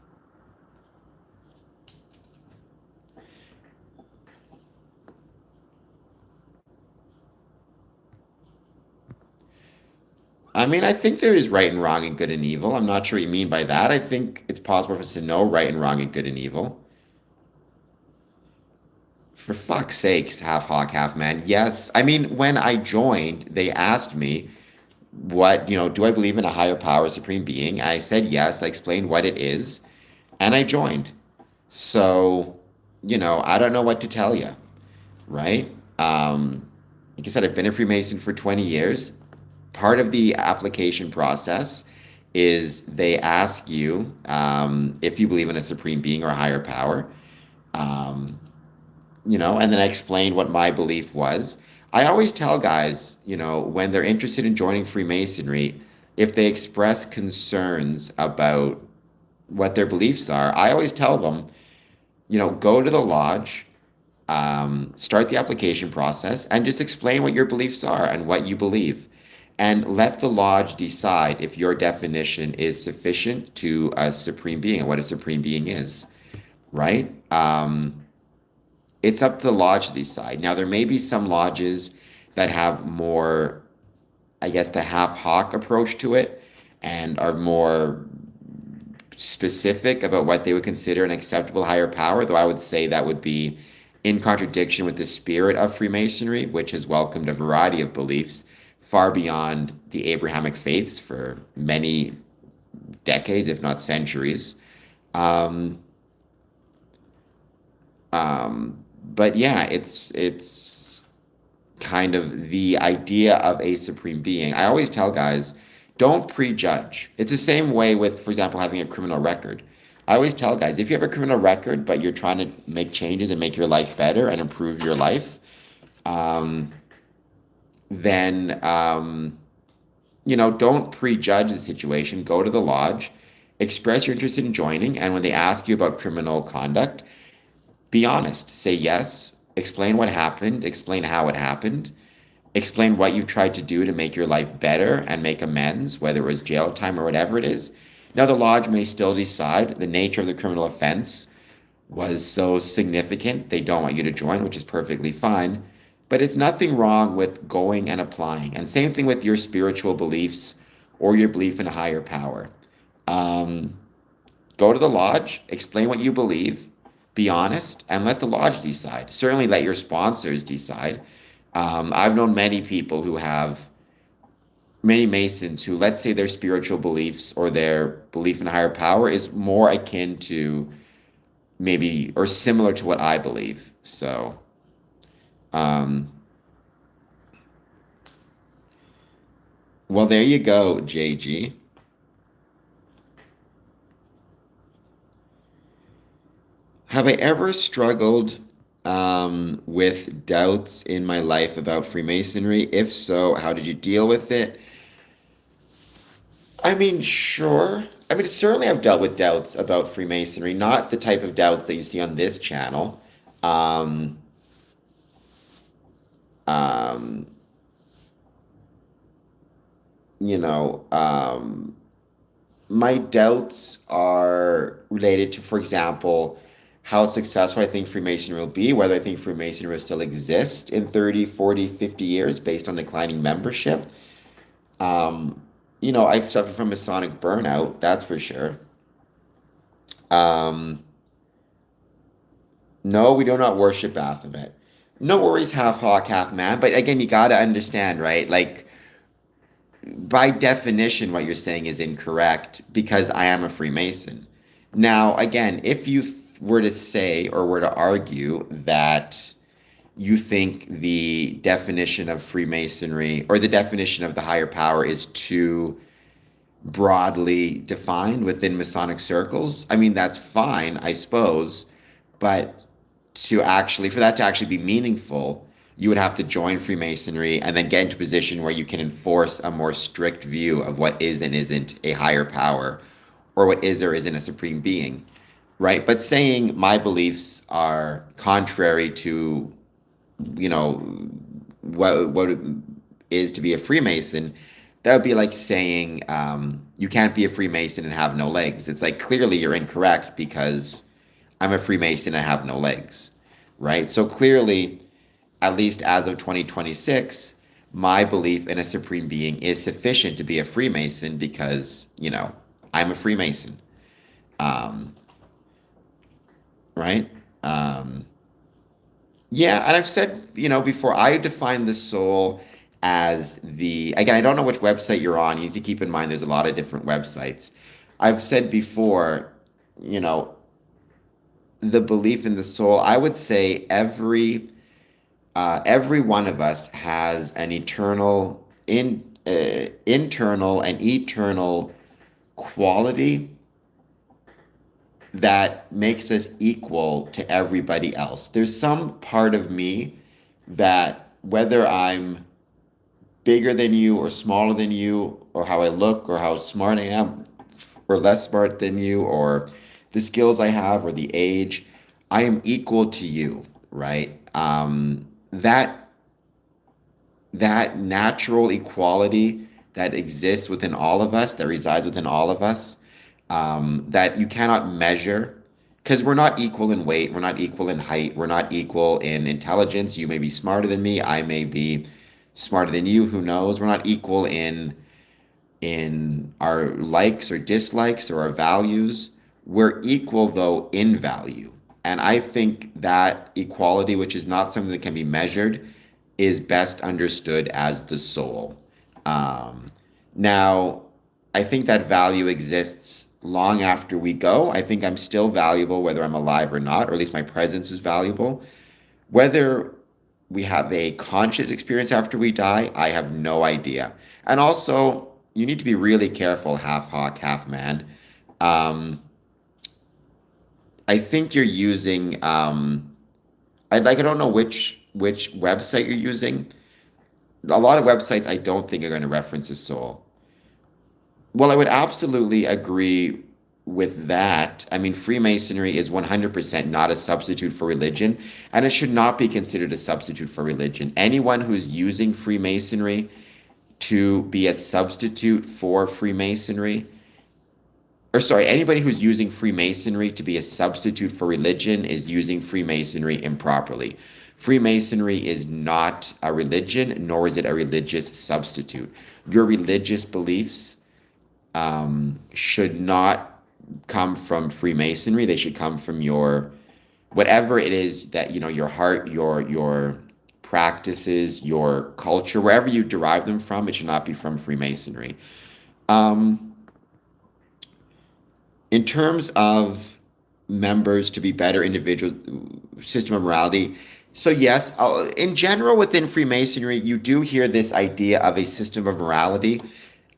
I mean, I think there is right and wrong and good and evil. I'm not sure what you mean by that. I think it's possible for us to know right and wrong and good and evil. For fuck's sakes, half hawk, half man. Yes. I mean, when I joined, they asked me, do I believe in a higher power, supreme being? I said yes. I explained what it is, and I joined. So, I don't know what to tell you, right? Like I said, I've been a Freemason for 20 years. Part of the application process is they ask you if you believe in a supreme being or a higher power. Um, and then I explained what my belief was. I always tell guys, when they're interested in joining Freemasonry, if they express concerns about what their beliefs are, I always tell them, go to the lodge, start the application process and just explain what your beliefs are and what you believe. And let the lodge decide if your definition is sufficient to a supreme being and what a supreme being is, right? It's up to the lodge to decide. Now, there may be some lodges that have more, I guess, the half hawk approach to it and are more specific about what they would consider an acceptable higher power, though I would say that would be in contradiction with the spirit of Freemasonry, which has welcomed a variety of beliefs far beyond the Abrahamic faiths for many decades, if not centuries. Um, but yeah, it's kind of the idea of a supreme being. I always tell guys, don't prejudge. It's the same way with, for example, having a criminal record. I always tell guys, if you have a criminal record, but you're trying to make changes and make your life better and improve your life, um, then don't prejudge the situation. Go to the lodge, express your interest in joining, and when they ask you about criminal conduct, be honest. Say yes. Explain what happened. Explain how it happened. Explain what you've tried to do to make your life better and make amends, whether it was jail time or whatever it is. Now, the lodge may still decide the nature of the criminal offense was so significant they don't want you to join, which is perfectly fine. But it's nothing wrong with going and applying. And same thing with your spiritual beliefs or your belief in a higher power. Um, Go to the lodge, explain what you believe, be honest, and let the lodge decide. Certainly let your sponsors decide. I've known many people who have many Masons who, let's say, their spiritual beliefs or their belief in a higher power is more akin to maybe or similar to what I believe. So, um, well, there you go, JG. Have I ever struggled with doubts in my life about Freemasonry? If so, how did you deal with it? I mean, sure. I mean, certainly I've dealt with doubts about Freemasonry, not the type of doubts that you see on this channel. Um, um, you know, my doubts are related to, for example, how successful I think Freemasonry will be, whether I think Freemasonry will still exist in 30, 40, 50 years based on declining membership. Um, I've suffered from Masonic burnout, that's for sure. Um, no, we do not worship Baphomet. No worries, half hawk, half man. But again, you got to understand, right? Like, by definition, what you're saying is incorrect because I am a Freemason. Now, again, if you were to say or were to argue that you think the definition of Freemasonry or the definition of the higher power is too broadly defined within Masonic circles, I mean, that's fine, I suppose. But for that to actually be meaningful, you would have to join Freemasonry and then get into a position where you can enforce a more strict view of what is and isn't a higher power or what is or isn't a supreme being, right? But saying my beliefs are contrary to, what it is to be a Freemason, that would be like saying you can't be a Freemason and have no legs. It's like clearly you're incorrect because I'm a Freemason and I have no legs, right? So clearly, at least as of 2026, my belief in a supreme being is sufficient to be a Freemason because, I'm a Freemason, um, right? Um, yeah, and I've said, before, I define the soul as again, I don't know which website you're on. You need to keep in mind there's a lot of different websites. I've said before, you know, the belief in the soul, I would say every one of us has an internal and eternal quality that makes us equal to everybody else. There's some part of me that, whether I'm bigger than you or smaller than you, or how I look or how smart I am or less smart than you, or the skills I have or the age, I am equal to you, right? That natural equality that exists within all of us, that resides within all of us, that you cannot measure, because we're not equal in weight, we're not equal in height, we're not equal in intelligence. You may be smarter than me, I may be smarter than you, who knows? We're not equal in our likes or dislikes or our values. We're equal, though, in value. And I think that equality, which is not something that can be measured, is best understood as the soul. Um, Now, I think that value exists long after we go. I think I'm still valuable whether I'm alive or not, or at least my presence is valuable. Whether we have a conscious experience after we die, I have no idea. And also, you need to be really careful, half hawk, half man. Um, I think you're using, I don't know which website you're using. A lot of websites I don't think are going to reference a soul. Well, I would absolutely agree with that. I mean, Freemasonry is 100% not a substitute for religion, and it should not be considered a substitute for religion. Anyone who's using Freemasonry to be a substitute for Freemasonry, or sorry, anybody who's using Freemasonry to be a substitute for religion is using Freemasonry improperly. Freemasonry is not a religion, nor is it a religious substitute. Your religious beliefs should not come from Freemasonry. They should come from your whatever it is that your heart, your practices, your culture, wherever you derive them from. It should not be from Freemasonry. Um, in terms of members to be better individuals, system of morality. So yes, in general within Freemasonry, you do hear this idea of a system of morality.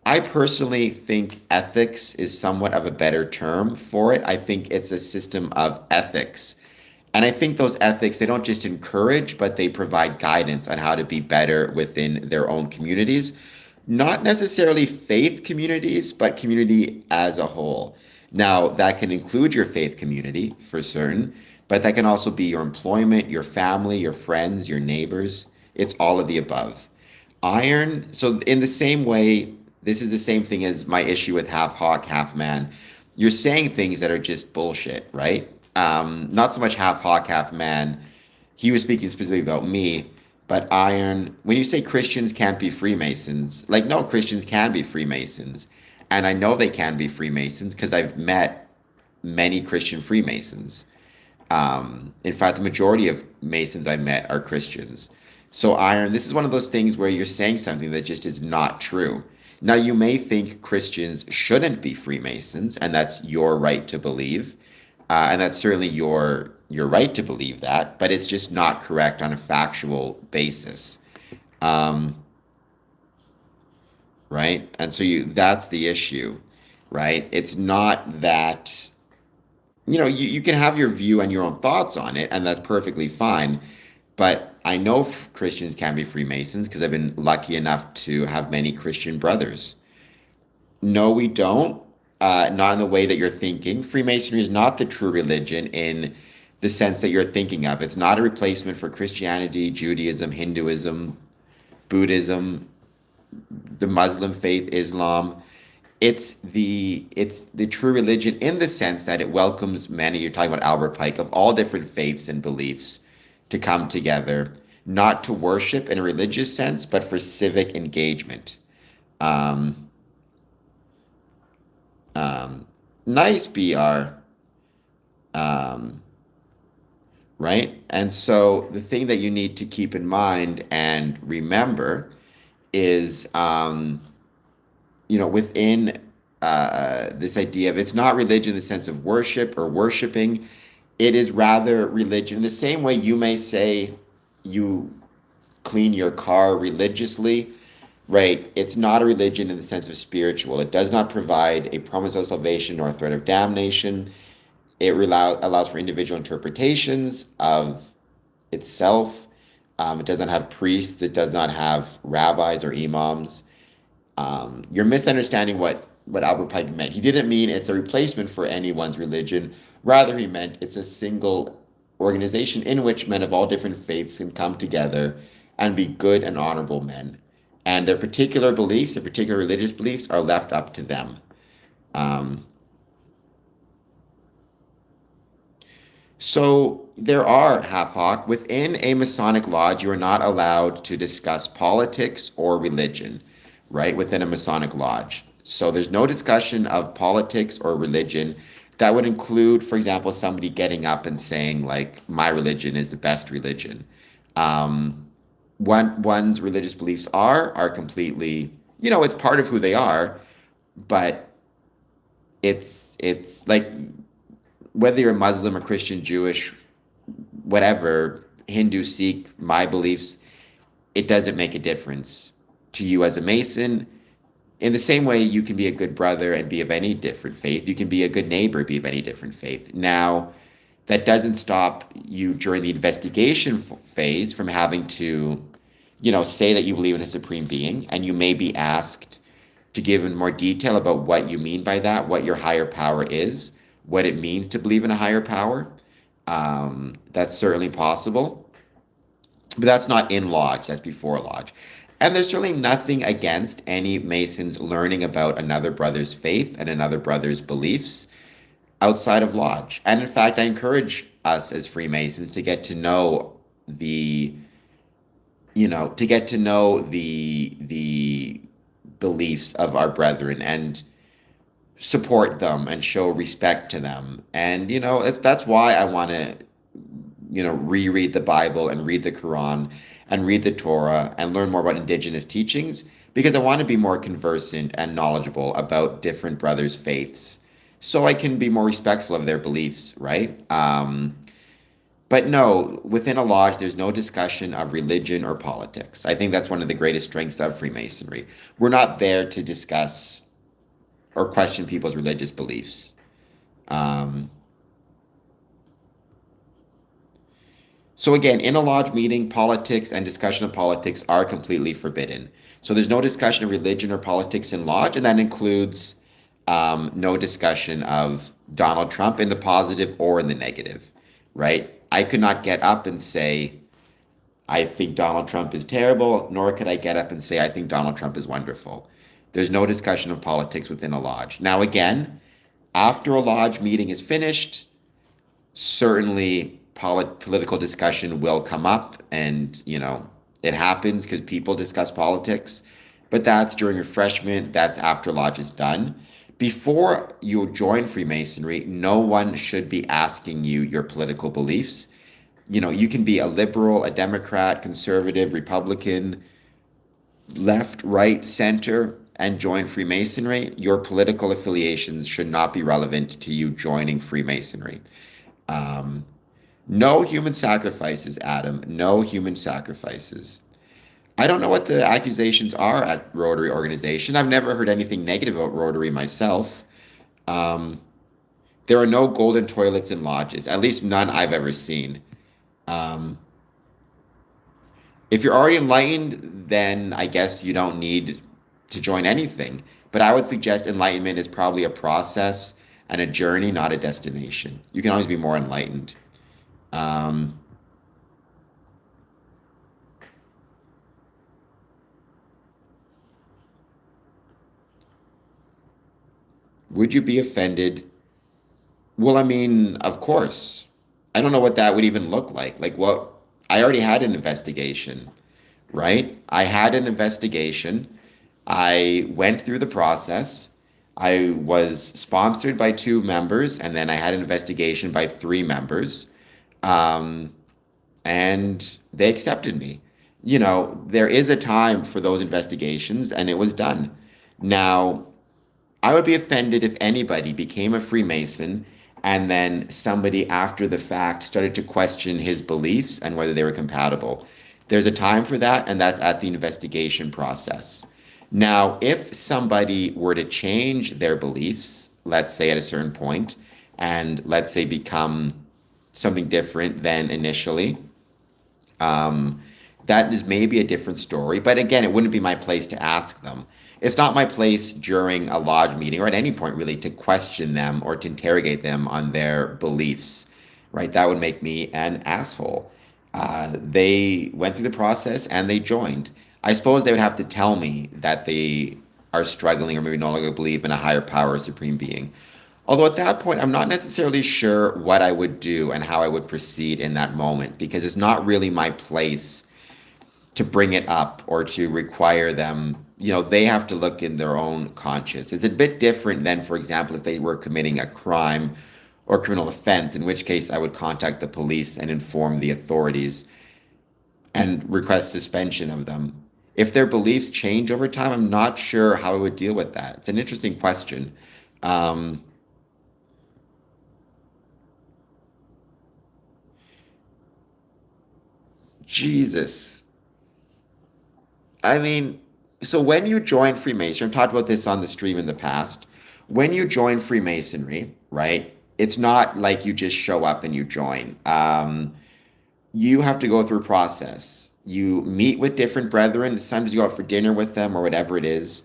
I personally think ethics is somewhat of a better term for it. I think it's a system of ethics. And I think those ethics, they don't just encourage, but they provide guidance on how to be better within their own communities. Not necessarily faith communities, but community as a whole. Now, that can include your faith community for certain, but that can also be your employment, your family, your friends, your neighbors. It's all of the above. Iron, so in the same way, this is the same thing as my issue with half hawk, half man. You're saying things that are just bullshit, right? Not so much half hawk, half man. He was speaking specifically about me, but iron, when you say Christians can't be Freemasons, like, no, Christians can be Freemasons. And I know they can be Freemasons because I've met many Christian Freemasons. In fact, the majority of Masons I met are Christians. So, iron, this is one of those things where you're saying something that just is not true. Now, you may think Christians shouldn't be Freemasons, and that's your right to believe, and that's certainly your right to believe that, but it's just not correct on a factual basis, um, right? And so that's the issue, right? It's not that you can have your view and your own thoughts on it, and that's perfectly fine. But I know Christians can be Freemasons because I've been lucky enough to have many Christian brothers. No, we don't. Not in the way that you're thinking. Freemasonry is not the true religion in the sense that you're thinking of. It's not a replacement for Christianity, Judaism, Hinduism, Buddhism, the Muslim faith, Islam. It's the true religion in the sense that it welcomes many. You're talking about Albert Pike, of all different faiths and beliefs to come together, not to worship in a religious sense, but for civic engagement. Um, nice BR, um, right? And so the thing that you need to keep in mind and remember is, within this idea of it's not religion in the sense of worship or worshiping, it is rather religion. In the same way you may say you clean your car religiously, right? It's not a religion in the sense of spiritual. It does not provide a promise of salvation or a threat of damnation. It allows for individual interpretations of itself. It doesn't have priests. It does not have rabbis or imams. You're misunderstanding what Albert Pike meant. He didn't mean it's a replacement for anyone's religion. Rather, he meant it's a single organization in which men of all different faiths can come together and be good and honorable men. And their particular beliefs, their particular religious beliefs, are left up to them. Um, So there are, half hawk, within a Masonic lodge, you are not allowed to discuss politics or religion, right? Within a Masonic lodge. So there's no discussion of politics or religion. That would include, for example, somebody getting up and saying, like, my religion is the best religion. Um, one's religious beliefs are completely, it's part of who they are, but it's like whether you're Muslim or Christian, Jewish, whatever, Hindu, Sikh, my beliefs, it doesn't make a difference to you as a Mason. In the same way, you can be a good brother and be of any different faith. You can be a good neighbor, be of any different faith. Now, that doesn't stop you during the investigation phase from having to, say that you believe in a supreme being, and you may be asked to give in more detail about what you mean by that, what your higher power is, what it means to believe in a higher power. That's certainly possible, but that's not in lodge, that's before lodge. And there's certainly nothing against any Masons learning about another brother's faith and another brother's beliefs outside of lodge. And in fact, I encourage us as Freemasons to get to know the, the beliefs of our brethren and support them and show respect to them. And, that's why I want to, reread the Bible and read the Quran and read the Torah and learn more about indigenous teachings, because I want to be more conversant and knowledgeable about different brothers' faiths so I can be more respectful of their beliefs, right? But no, within a lodge, there's no discussion of religion or politics. I think that's one of the greatest strengths of Freemasonry. We're not there to discuss or question people's religious beliefs. Um, so again, in a lodge meeting, politics and discussion of politics are completely forbidden. So there's no discussion of religion or politics in lodge, and that includes no discussion of Donald Trump in the positive or in the negative, right? I could not get up and say, I think Donald Trump is terrible, nor could I get up and say, I think Donald Trump is wonderful. There's no discussion of politics within a lodge. Now, again, after a lodge meeting is finished, certainly political discussion will come up, and, it happens because people discuss politics, but that's during refreshment, that's after lodge is done. Before you join Freemasonry, no one should be asking you your political beliefs. You can be a liberal, a Democrat, conservative, Republican, left, right, center, and join Freemasonry. Your political affiliations should not be relevant to you joining Freemasonry. Um, no human sacrifices, Adam. No human sacrifices. I don't know what the accusations are at Rotary organization. I've never heard anything negative about Rotary myself. Um, there are no golden toilets in lodges, at least none I've ever seen. Um, if you're already enlightened, then I guess you don't need to join anything. But I would suggest enlightenment is probably a process and a journey, not a destination. You can always be more enlightened. Um, would you be offended? Well, I mean, of course. I don't know what that would even look like. Like, what? I already had an investigation, right? I had an investigation. I went through the process. I was sponsored by 2 members, and then I had an investigation by 3 members. Um, and they accepted me. There is a time for those investigations, and it was done. Now, I would be offended if anybody became a Freemason and then somebody after the fact started to question his beliefs and whether they were compatible. There's a time for that, and that's at the investigation process. Now, if somebody were to change their beliefs, let's say at a certain point, and let's say become something different than initially, um, that is maybe a different story. But again, it wouldn't be my place to ask them. It's not my place during a lodge meeting or at any point really to question them or to interrogate them on their beliefs, right? That would make me an asshole. They went through the process and they joined. I suppose they would have to tell me that they are struggling or maybe no longer believe in a higher power or supreme being. Although at that point, I'm not necessarily sure what I would do and how I would proceed in that moment because it's not really my place to bring it up or to require them. They have to look in their own conscience. It's a bit different than, for example, if they were committing a crime or criminal offense, in which case I would contact the police and inform the authorities and request suspension of them. If their beliefs change over time, I'm not sure how I would deal with that. It's an interesting question. Um, Jesus. I mean, so when you join Freemasonry, I've talked about this on the stream in the past. When you join Freemasonry, right, it's not like you just show up and you join. You have to go through a process. You meet with different brethren. Sometimes you go out for dinner with them or whatever it is.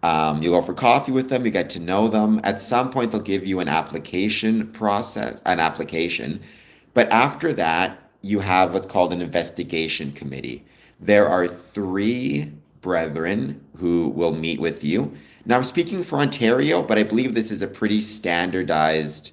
You go for coffee with them. You get to know them. At some point, they'll give you an application process, an application. But after that, you have what's called an investigation committee. There are three brethren who will meet with you. Now, I'm speaking for Ontario, but I believe this is a pretty standardized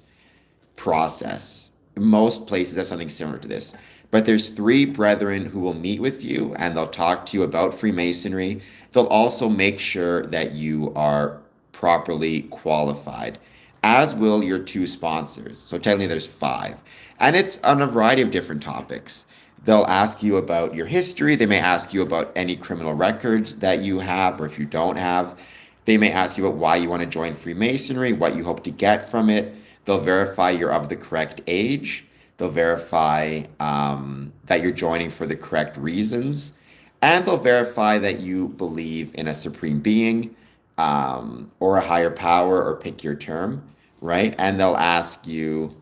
process. Most places have something similar to this. But there's three brethren who will meet with you and they'll talk to you about Freemasonry. They'll also make sure that you are properly qualified, as will your two sponsors. So technically there's five. And it's on a variety of different topics. They'll ask you about your history. They may ask you about any criminal records that you have or if you don't have. They may ask you about why you want to join Freemasonry, what you hope to get from it. They'll verify you're of the correct age. They'll verify that you're joining for the correct reasons. And they'll verify that you believe in a supreme being or a higher power, or pick your term, right? And they'll ask you,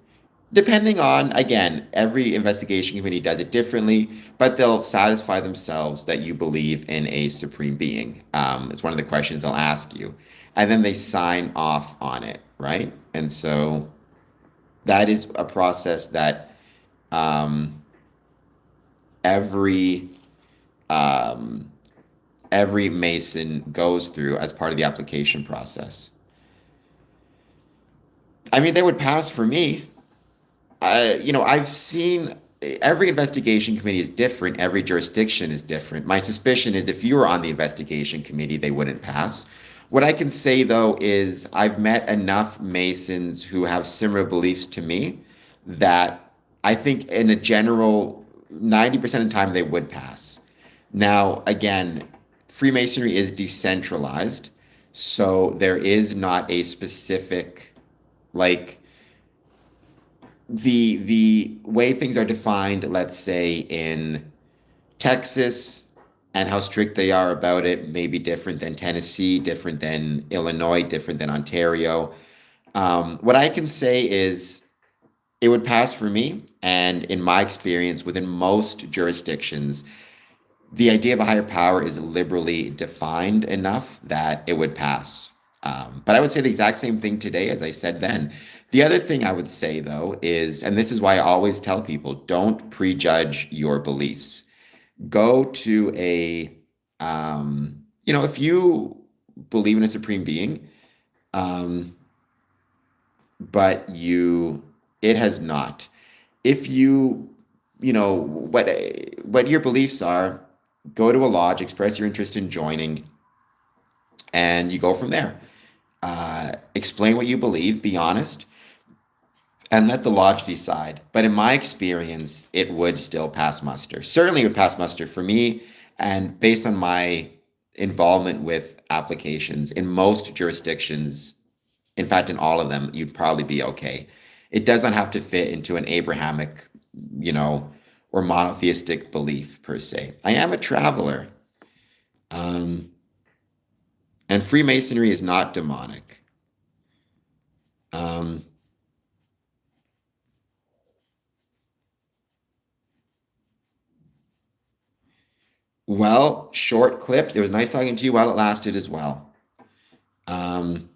depending on, again, every investigation committee does it differently, but they'll satisfy themselves that you believe in a supreme being. It's one of the questions they'll ask you. And then they sign off on it, right? And so that is a process that um, every um, every Mason goes through as part of the application process. I mean, they would pass for me. I've seen every investigation committee is different. Every jurisdiction is different. My suspicion is if you were on the investigation committee, they wouldn't pass. What I can say though is I've met enough Masons who have similar beliefs to me that I think in a general 90% of the time they would pass. Now, again, Freemasonry is decentralized, so there is not a specific like the way things are defined, let's say in Texas, and how strict they are about it may be different than Tennessee, different than Illinois, different than Ontario. What I can say is it would pass for me, and in my experience, within most jurisdictions, the idea of a higher power is liberally defined enough that it would pass. But I would say the exact same thing today as I said then. The other thing I would say, though, is, and this is why I always tell people, don't prejudge your beliefs. Go to if you believe in a supreme being, um, but it has not. If you know, what your beliefs are, go to a lodge, express your interest in joining, and you go from there. Explain what you believe, be honest, and let the lodge decide. But in my experience, it would still pass muster. Certainly, it would pass muster for me, and based on my involvement with applications in most jurisdictions, in fact, in all of them, you'd probably be okay. It doesn't have to fit into an Abrahamic, you know, or monotheistic belief per se. I am a traveler, um, and Freemasonry is not demonic. Um, well, short clips. It was nice talking to you while it lasted as well. Um,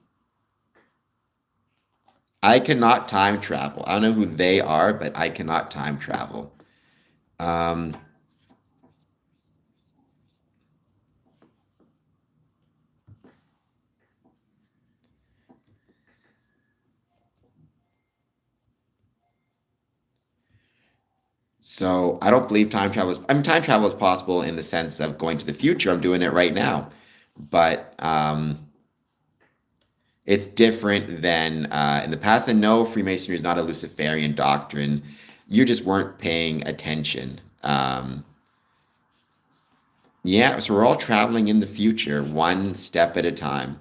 I cannot time travel. I don't know who they are, but I cannot time travel. Um, so I don't believe time travel is, I mean, time travel is possible in the sense of going to the future. I'm doing it right now. But it's different than in the past. And no, Freemasonry is not a Luciferian doctrine. You just weren't paying attention. Yeah, so we're all traveling in the future, one step at a time,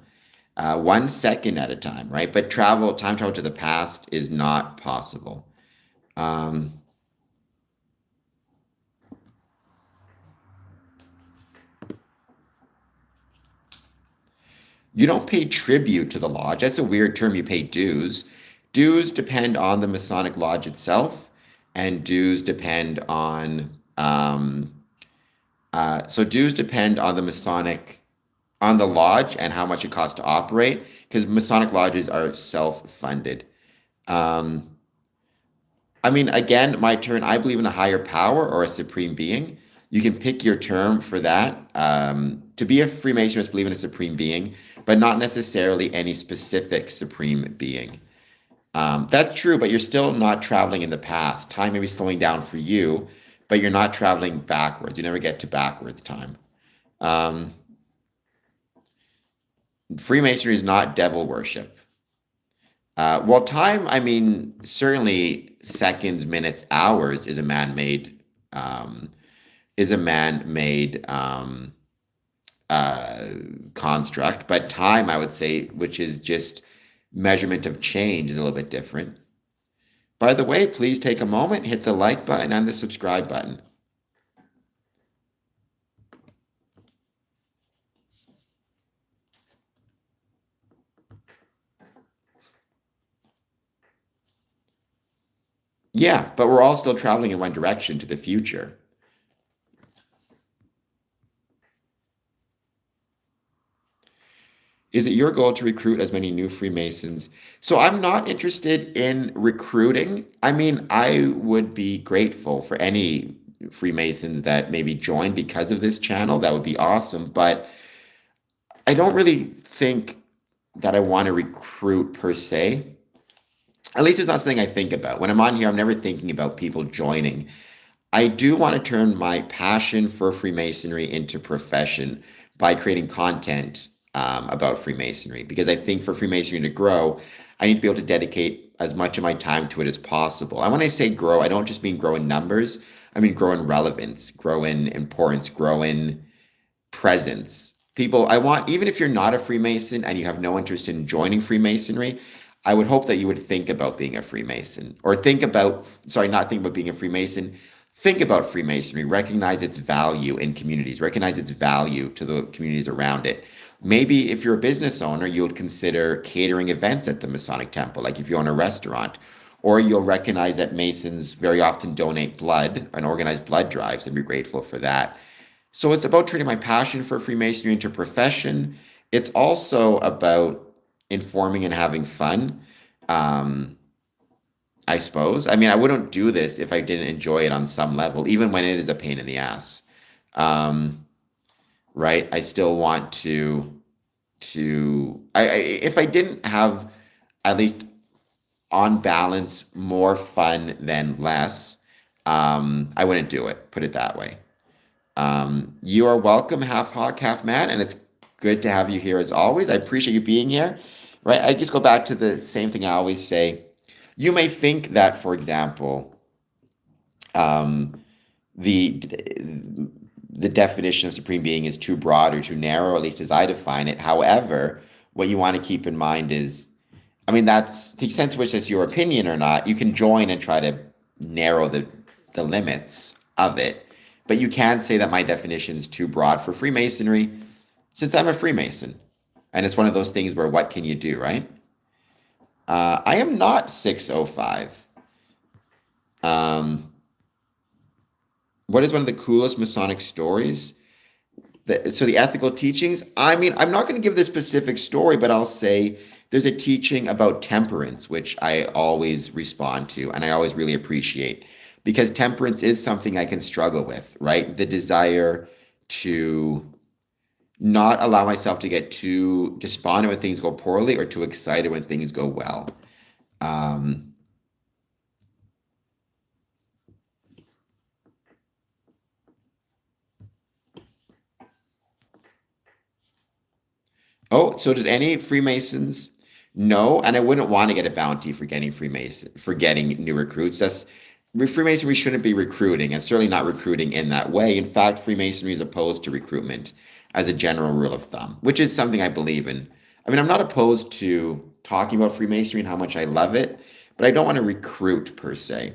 1 second at a time, right? But time travel to the past is not possible. Um, you don't pay tribute to the lodge. That's a weird term. You pay dues. Dues depend on the Masonic lodge itself, and dues depend on so dues depend on the Masonic, on the lodge and how much it costs to operate, because Masonic lodges are self-funded. Um, I mean, again, my turn. I believe in a higher power or a supreme being. You can pick your term for that. To be a Freemason is believe in a supreme being, but not necessarily any specific supreme being. That's true, but you're still not traveling in the past. Time may be slowing down for you, but you're not traveling backwards. You never get to backwards time. Um, Freemasonry is not devil worship. Well, time, I mean, certainly seconds, minutes, hours um, is a man-made uh, construct, but time, I would say, which is just measurement of change, is a little bit different. By the way, please take a moment, hit the like button and the subscribe button. Yeah, but we're all still traveling in one direction to the future. Is it your goal to recruit as many new Freemasons? So I'm not interested in recruiting. I mean, I would be grateful for any Freemasons that maybe join because of this channel. That would be awesome. But I don't really think that I want to recruit per se. At least it's not something I think about. When I'm on here, I'm never thinking about people joining. I do want to turn my passion for Freemasonry into profession by creating content about Freemasonry, because I think for Freemasonry to grow, I need to be able to dedicate as much of my time to it as possible. And when I say grow, I don't just mean grow in numbers. I mean grow in relevance, grow in importance, grow in presence. People, I want, even if you're not a Freemason and you have no interest in joining Freemasonry, I would hope that you would think about being a Freemason, or think about, sorry, not think about being a Freemason, think about Freemasonry, recognize its value in communities, recognize its value to the communities around it. Maybe if you're a business owner, you would consider catering events at the Masonic Temple, like if you own a restaurant, or you'll recognize that Masons very often donate blood and organize blood drives and be grateful for that. So it's about turning my passion for Freemasonry into profession. It's also about informing and having fun. Um, I suppose. I mean, I wouldn't do this if I didn't enjoy it on some level, even when it is a pain in the ass. Um, right? I still want if I didn't have, at least on balance, more fun than less, I wouldn't do it. Put it that way. You are welcome, half hawk, half man, and it's good to have you here as always. I appreciate you being here. Right? I just go back to the same thing I always say. You may think that, for example, um, the the definition of supreme being is too broad or too narrow, at least as I define it. However, what you want to keep in mind is, I mean, that's the extent to which that's your opinion or not. You can join and try to narrow the limits of it, but you can say that my definition is too broad for Freemasonry, since I'm a Freemason, and it's one of those things where what can you do, right? I am not 605. What is one of the coolest Masonic stories? So the ethical teachings. I mean, I'm not going to give the specific story, but I'll say there's a teaching about temperance, which I always respond to and I always really appreciate because temperance is something I can struggle with, right? The desire to not allow myself to get too despondent when things go poorly or too excited when things go well. Um, oh, so did any Freemasons? No, and I wouldn't want to get a bounty for getting for getting new recruits. Freemasonry shouldn't be recruiting, and certainly not recruiting in that way. In fact, Freemasonry is opposed to recruitment as a general rule of thumb, which is something I believe in. I mean, I'm not opposed to talking about Freemasonry and how much I love it, but I don't want to recruit per se.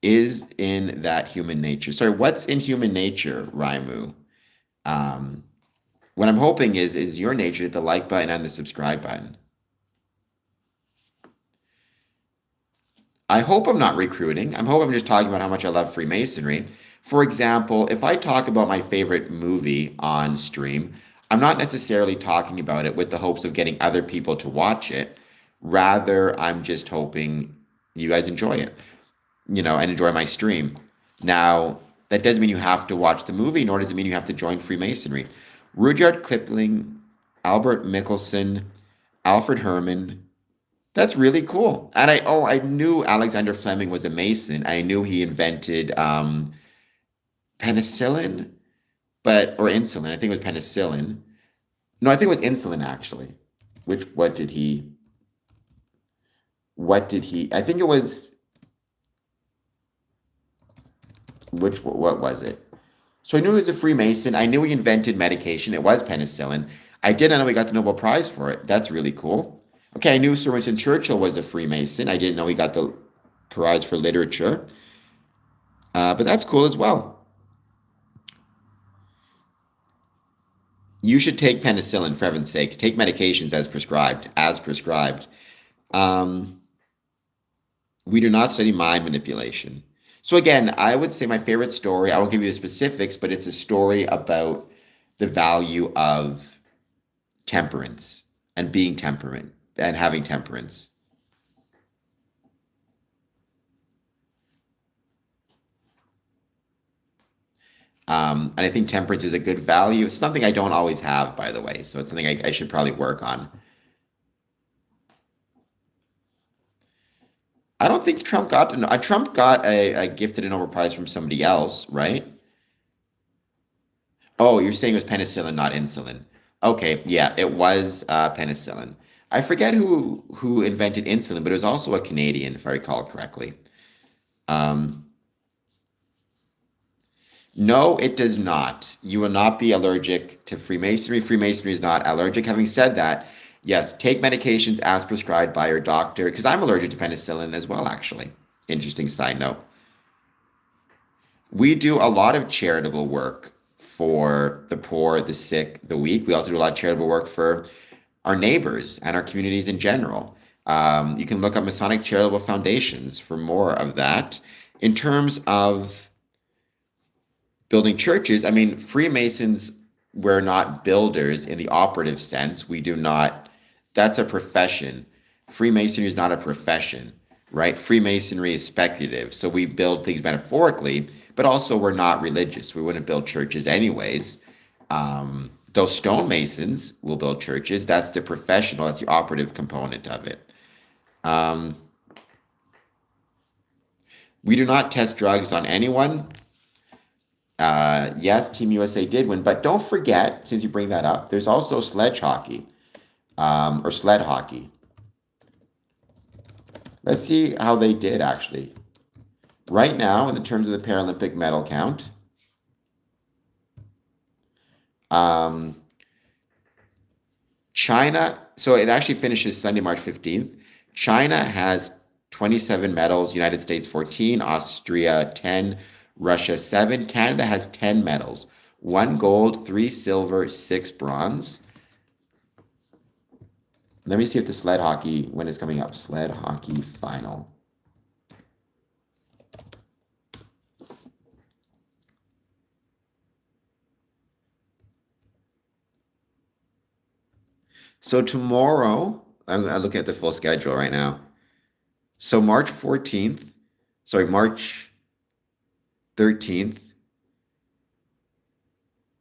Is in that human nature. Sorry, what's in human nature, Raimu? Um, what I'm hoping is your nature, hit the like button and the subscribe button. I hope I'm not recruiting. I hope I'm just talking about how much I love Freemasonry. For example, if I talk about my favorite movie on stream, I'm not necessarily talking about it with the hopes of getting other people to watch it. Rather, I'm just hoping you guys enjoy it, and enjoy my stream. Now, that doesn't mean you have to watch the movie, nor does it mean you have to join Freemasonry. Rudyard Kipling, Albert Michelson, Alfred Herman, that's really cool. And I knew Alexander Fleming was a Mason. I knew he invented penicillin, or insulin. I think it was penicillin. No, I think it was insulin actually. What did he, I think it was, what was it? So I knew he was a Freemason. I knew he invented medication. It was penicillin. I didn't know he got the Nobel Prize for it. That's really cool. Okay, I knew Sir Winston Churchill was a Freemason. I didn't know he got the prize for literature. But that's cool as well. You should take penicillin, for heaven's sakes. Take medications as prescribed. As prescribed. We do not study mind manipulation. So again, I would say my favorite story, I won't give you the specifics, but it's a story about the value of temperance and being temperament and having temperance. And I think temperance is a good value. It's something I don't always have, by the way. So it's something I should probably work on. I don't think Trump got a gifted a Nobel Prize from somebody else, right? Oh, you're saying it was penicillin, not insulin. Okay, yeah, it was penicillin. I forget who invented insulin, but it was also a Canadian, if I recall correctly. Um, no, it does not. You will not be allergic to Freemasonry. Freemasonry is not allergic. Having said that, yes, take medications as prescribed by your doctor, because I'm allergic to penicillin as well, actually. Interesting side note. We do a lot of charitable work for the poor, the sick, the weak. We also do a lot of charitable work for our neighbors and our communities in general. You can look up Masonic charitable foundations for more of that. In terms of building churches, I mean, Freemasons, we're not builders in the operative sense. We do not, that's a profession. Freemasonry is not a profession, right? Freemasonry is speculative. So we build things metaphorically, but also we're not religious. We wouldn't build churches anyways. Those stonemasons will build churches. That's the professional, that's the operative component of it. We do not test drugs on anyone. Yes, Team USA did win, but don't forget, since you bring that up, there's also sledge hockey, or sled hockey. Let's see how they did, actually. Right now, in the terms of the Paralympic medal count, China, so it actually finishes Sunday, March 15th. China has 27 medals, United States 14, Austria 10, Russia 7. Canada has 10 medals, 1 gold, 3 silver, 6 bronze. Let me see if the sled hockey, when it's coming up. Sled hockey final. So tomorrow, I'm looking at the full schedule right now. So March 14th, sorry, March 13th,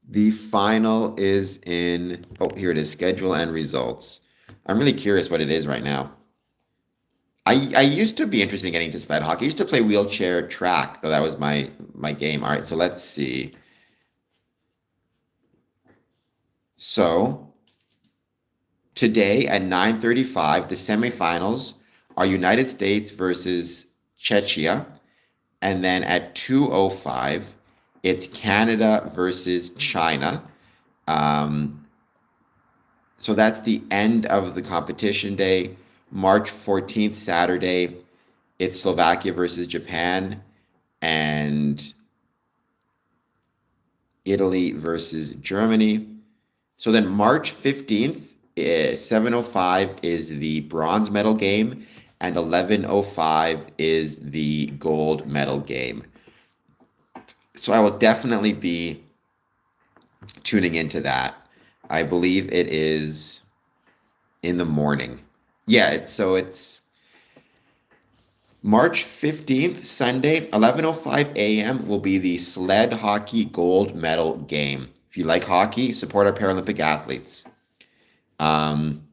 the final is in, oh, here it is, schedule and results. I'm really curious what it is right now. I used to be interested in getting into sled hockey. I used to play wheelchair track, though that was my game. All right, so let's see. So today at 9:35, the semifinals are United States versus Czechia, and then at 2:05, it's Canada versus China. Um, so that's the end of the competition day. March 14th, Saturday, it's Slovakia versus Japan and Italy versus Germany. So then March 15th, 7:05 is the bronze medal game, and 11:05 is the gold medal game. So I will definitely be tuning into that. I believe it is in the morning. Yeah, it's March 15th, Sunday, 11:05 a.m. will be the sled hockey gold medal game. If you like hockey, support our Paralympic athletes. Um,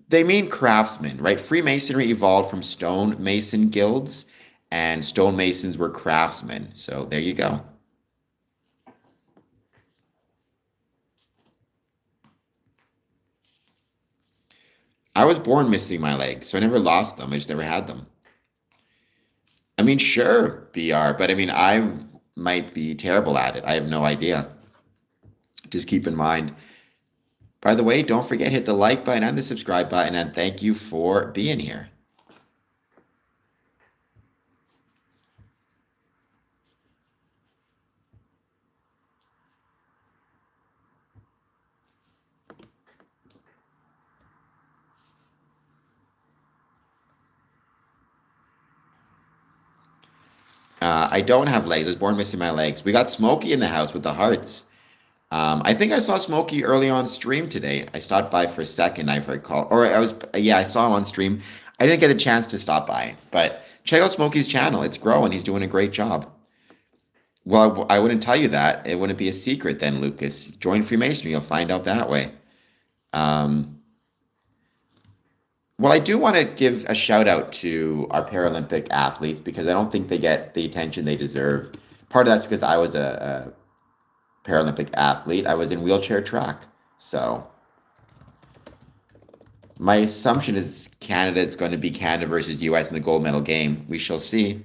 they mean craftsmen, right? Freemasonry evolved from stonemason guilds, and stonemasons were craftsmen. So there you go. I was born missing my legs, so I never lost them. I just never had them. I mean, sure, BR, but I mean, I might be terrible at it. I have no idea. Just keep in mind. By the way, don't forget hit the like button and the subscribe button, and thank you for being here. I don't have legs. I was born missing my legs. We got Smokey in the house with the hearts. I think I saw Smokey early on stream today. I stopped by for a second, I recall. Or I was, yeah, I saw him on stream. I didn't get a chance to stop by, but check out Smokey's channel. It's growing. He's doing a great job. Well, I wouldn't tell you that. It wouldn't be a secret then, Lucas. Join Freemasonry. You'll find out that way. Um, well, I do want to give a shout out to our Paralympic athletes because I don't think they get the attention they deserve. Part of that's because I was a Paralympic athlete. I was in wheelchair track. So my assumption is Canada is going to be Canada versus US in the gold medal game. We shall see.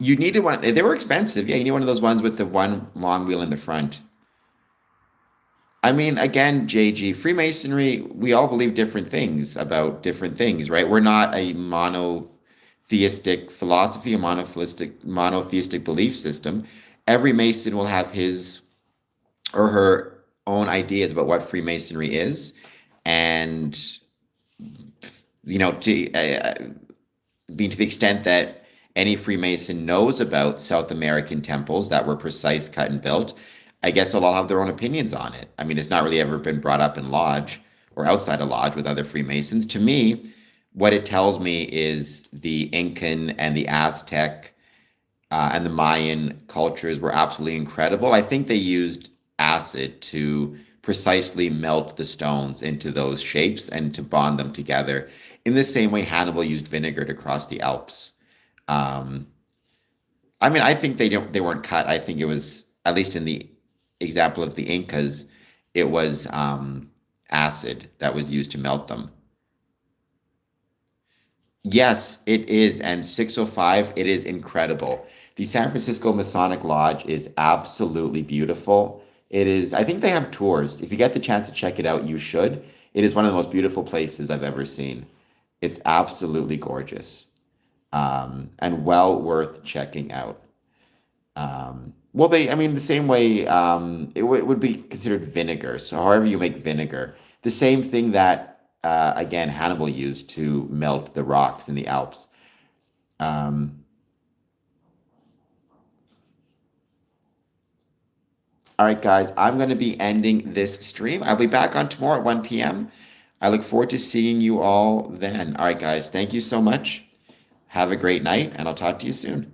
You needed one. They were expensive. Yeah, you need one of those ones with the one long wheel in the front. I mean, again, JG, Freemasonry, we all believe different things about different things, right? We're not a monotheistic philosophy, a monotheistic belief system. Every Mason will have his or her own ideas about what Freemasonry is. And, being to the extent that any Freemason knows about South American temples that were precise, cut, and built, I guess they'll all have their own opinions on it. I mean, it's not really ever been brought up in lodge or outside a lodge with other Freemasons. To me, what it tells me is the Incan and the Aztec and the Mayan cultures were absolutely incredible. I think they used acid to precisely melt the stones into those shapes and to bond them together in the same way Hannibal used vinegar to cross the Alps. Um, I mean, I think they weren't cut. I think it was at least in the example of the Incas, it was acid that was used to melt them. Yes, it is, and 605, it is incredible. The San Francisco Masonic Lodge is absolutely beautiful. It is, I think they have tours. If you get the chance to check it out, you should. It is one of the most beautiful places I've ever seen. It's absolutely gorgeous. and well worth checking out. Well, I mean, the same way it would be considered vinegar. So, however you make vinegar, the same thing that, again, Hannibal used to melt the rocks in the Alps. Um, all right, guys, I'm going to be ending this stream. I'll be back on tomorrow at 1 p.m. I look forward to seeing you all then. All right, guys, thank you so much. Have a great night, and I'll talk to you soon.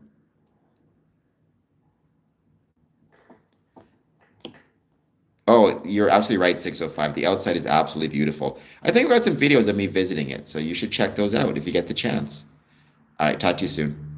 Oh, you're absolutely right, 605. The outside is absolutely beautiful. I think I've got some videos of me visiting it, so you should check those out if you get the chance. All right, talk to you soon.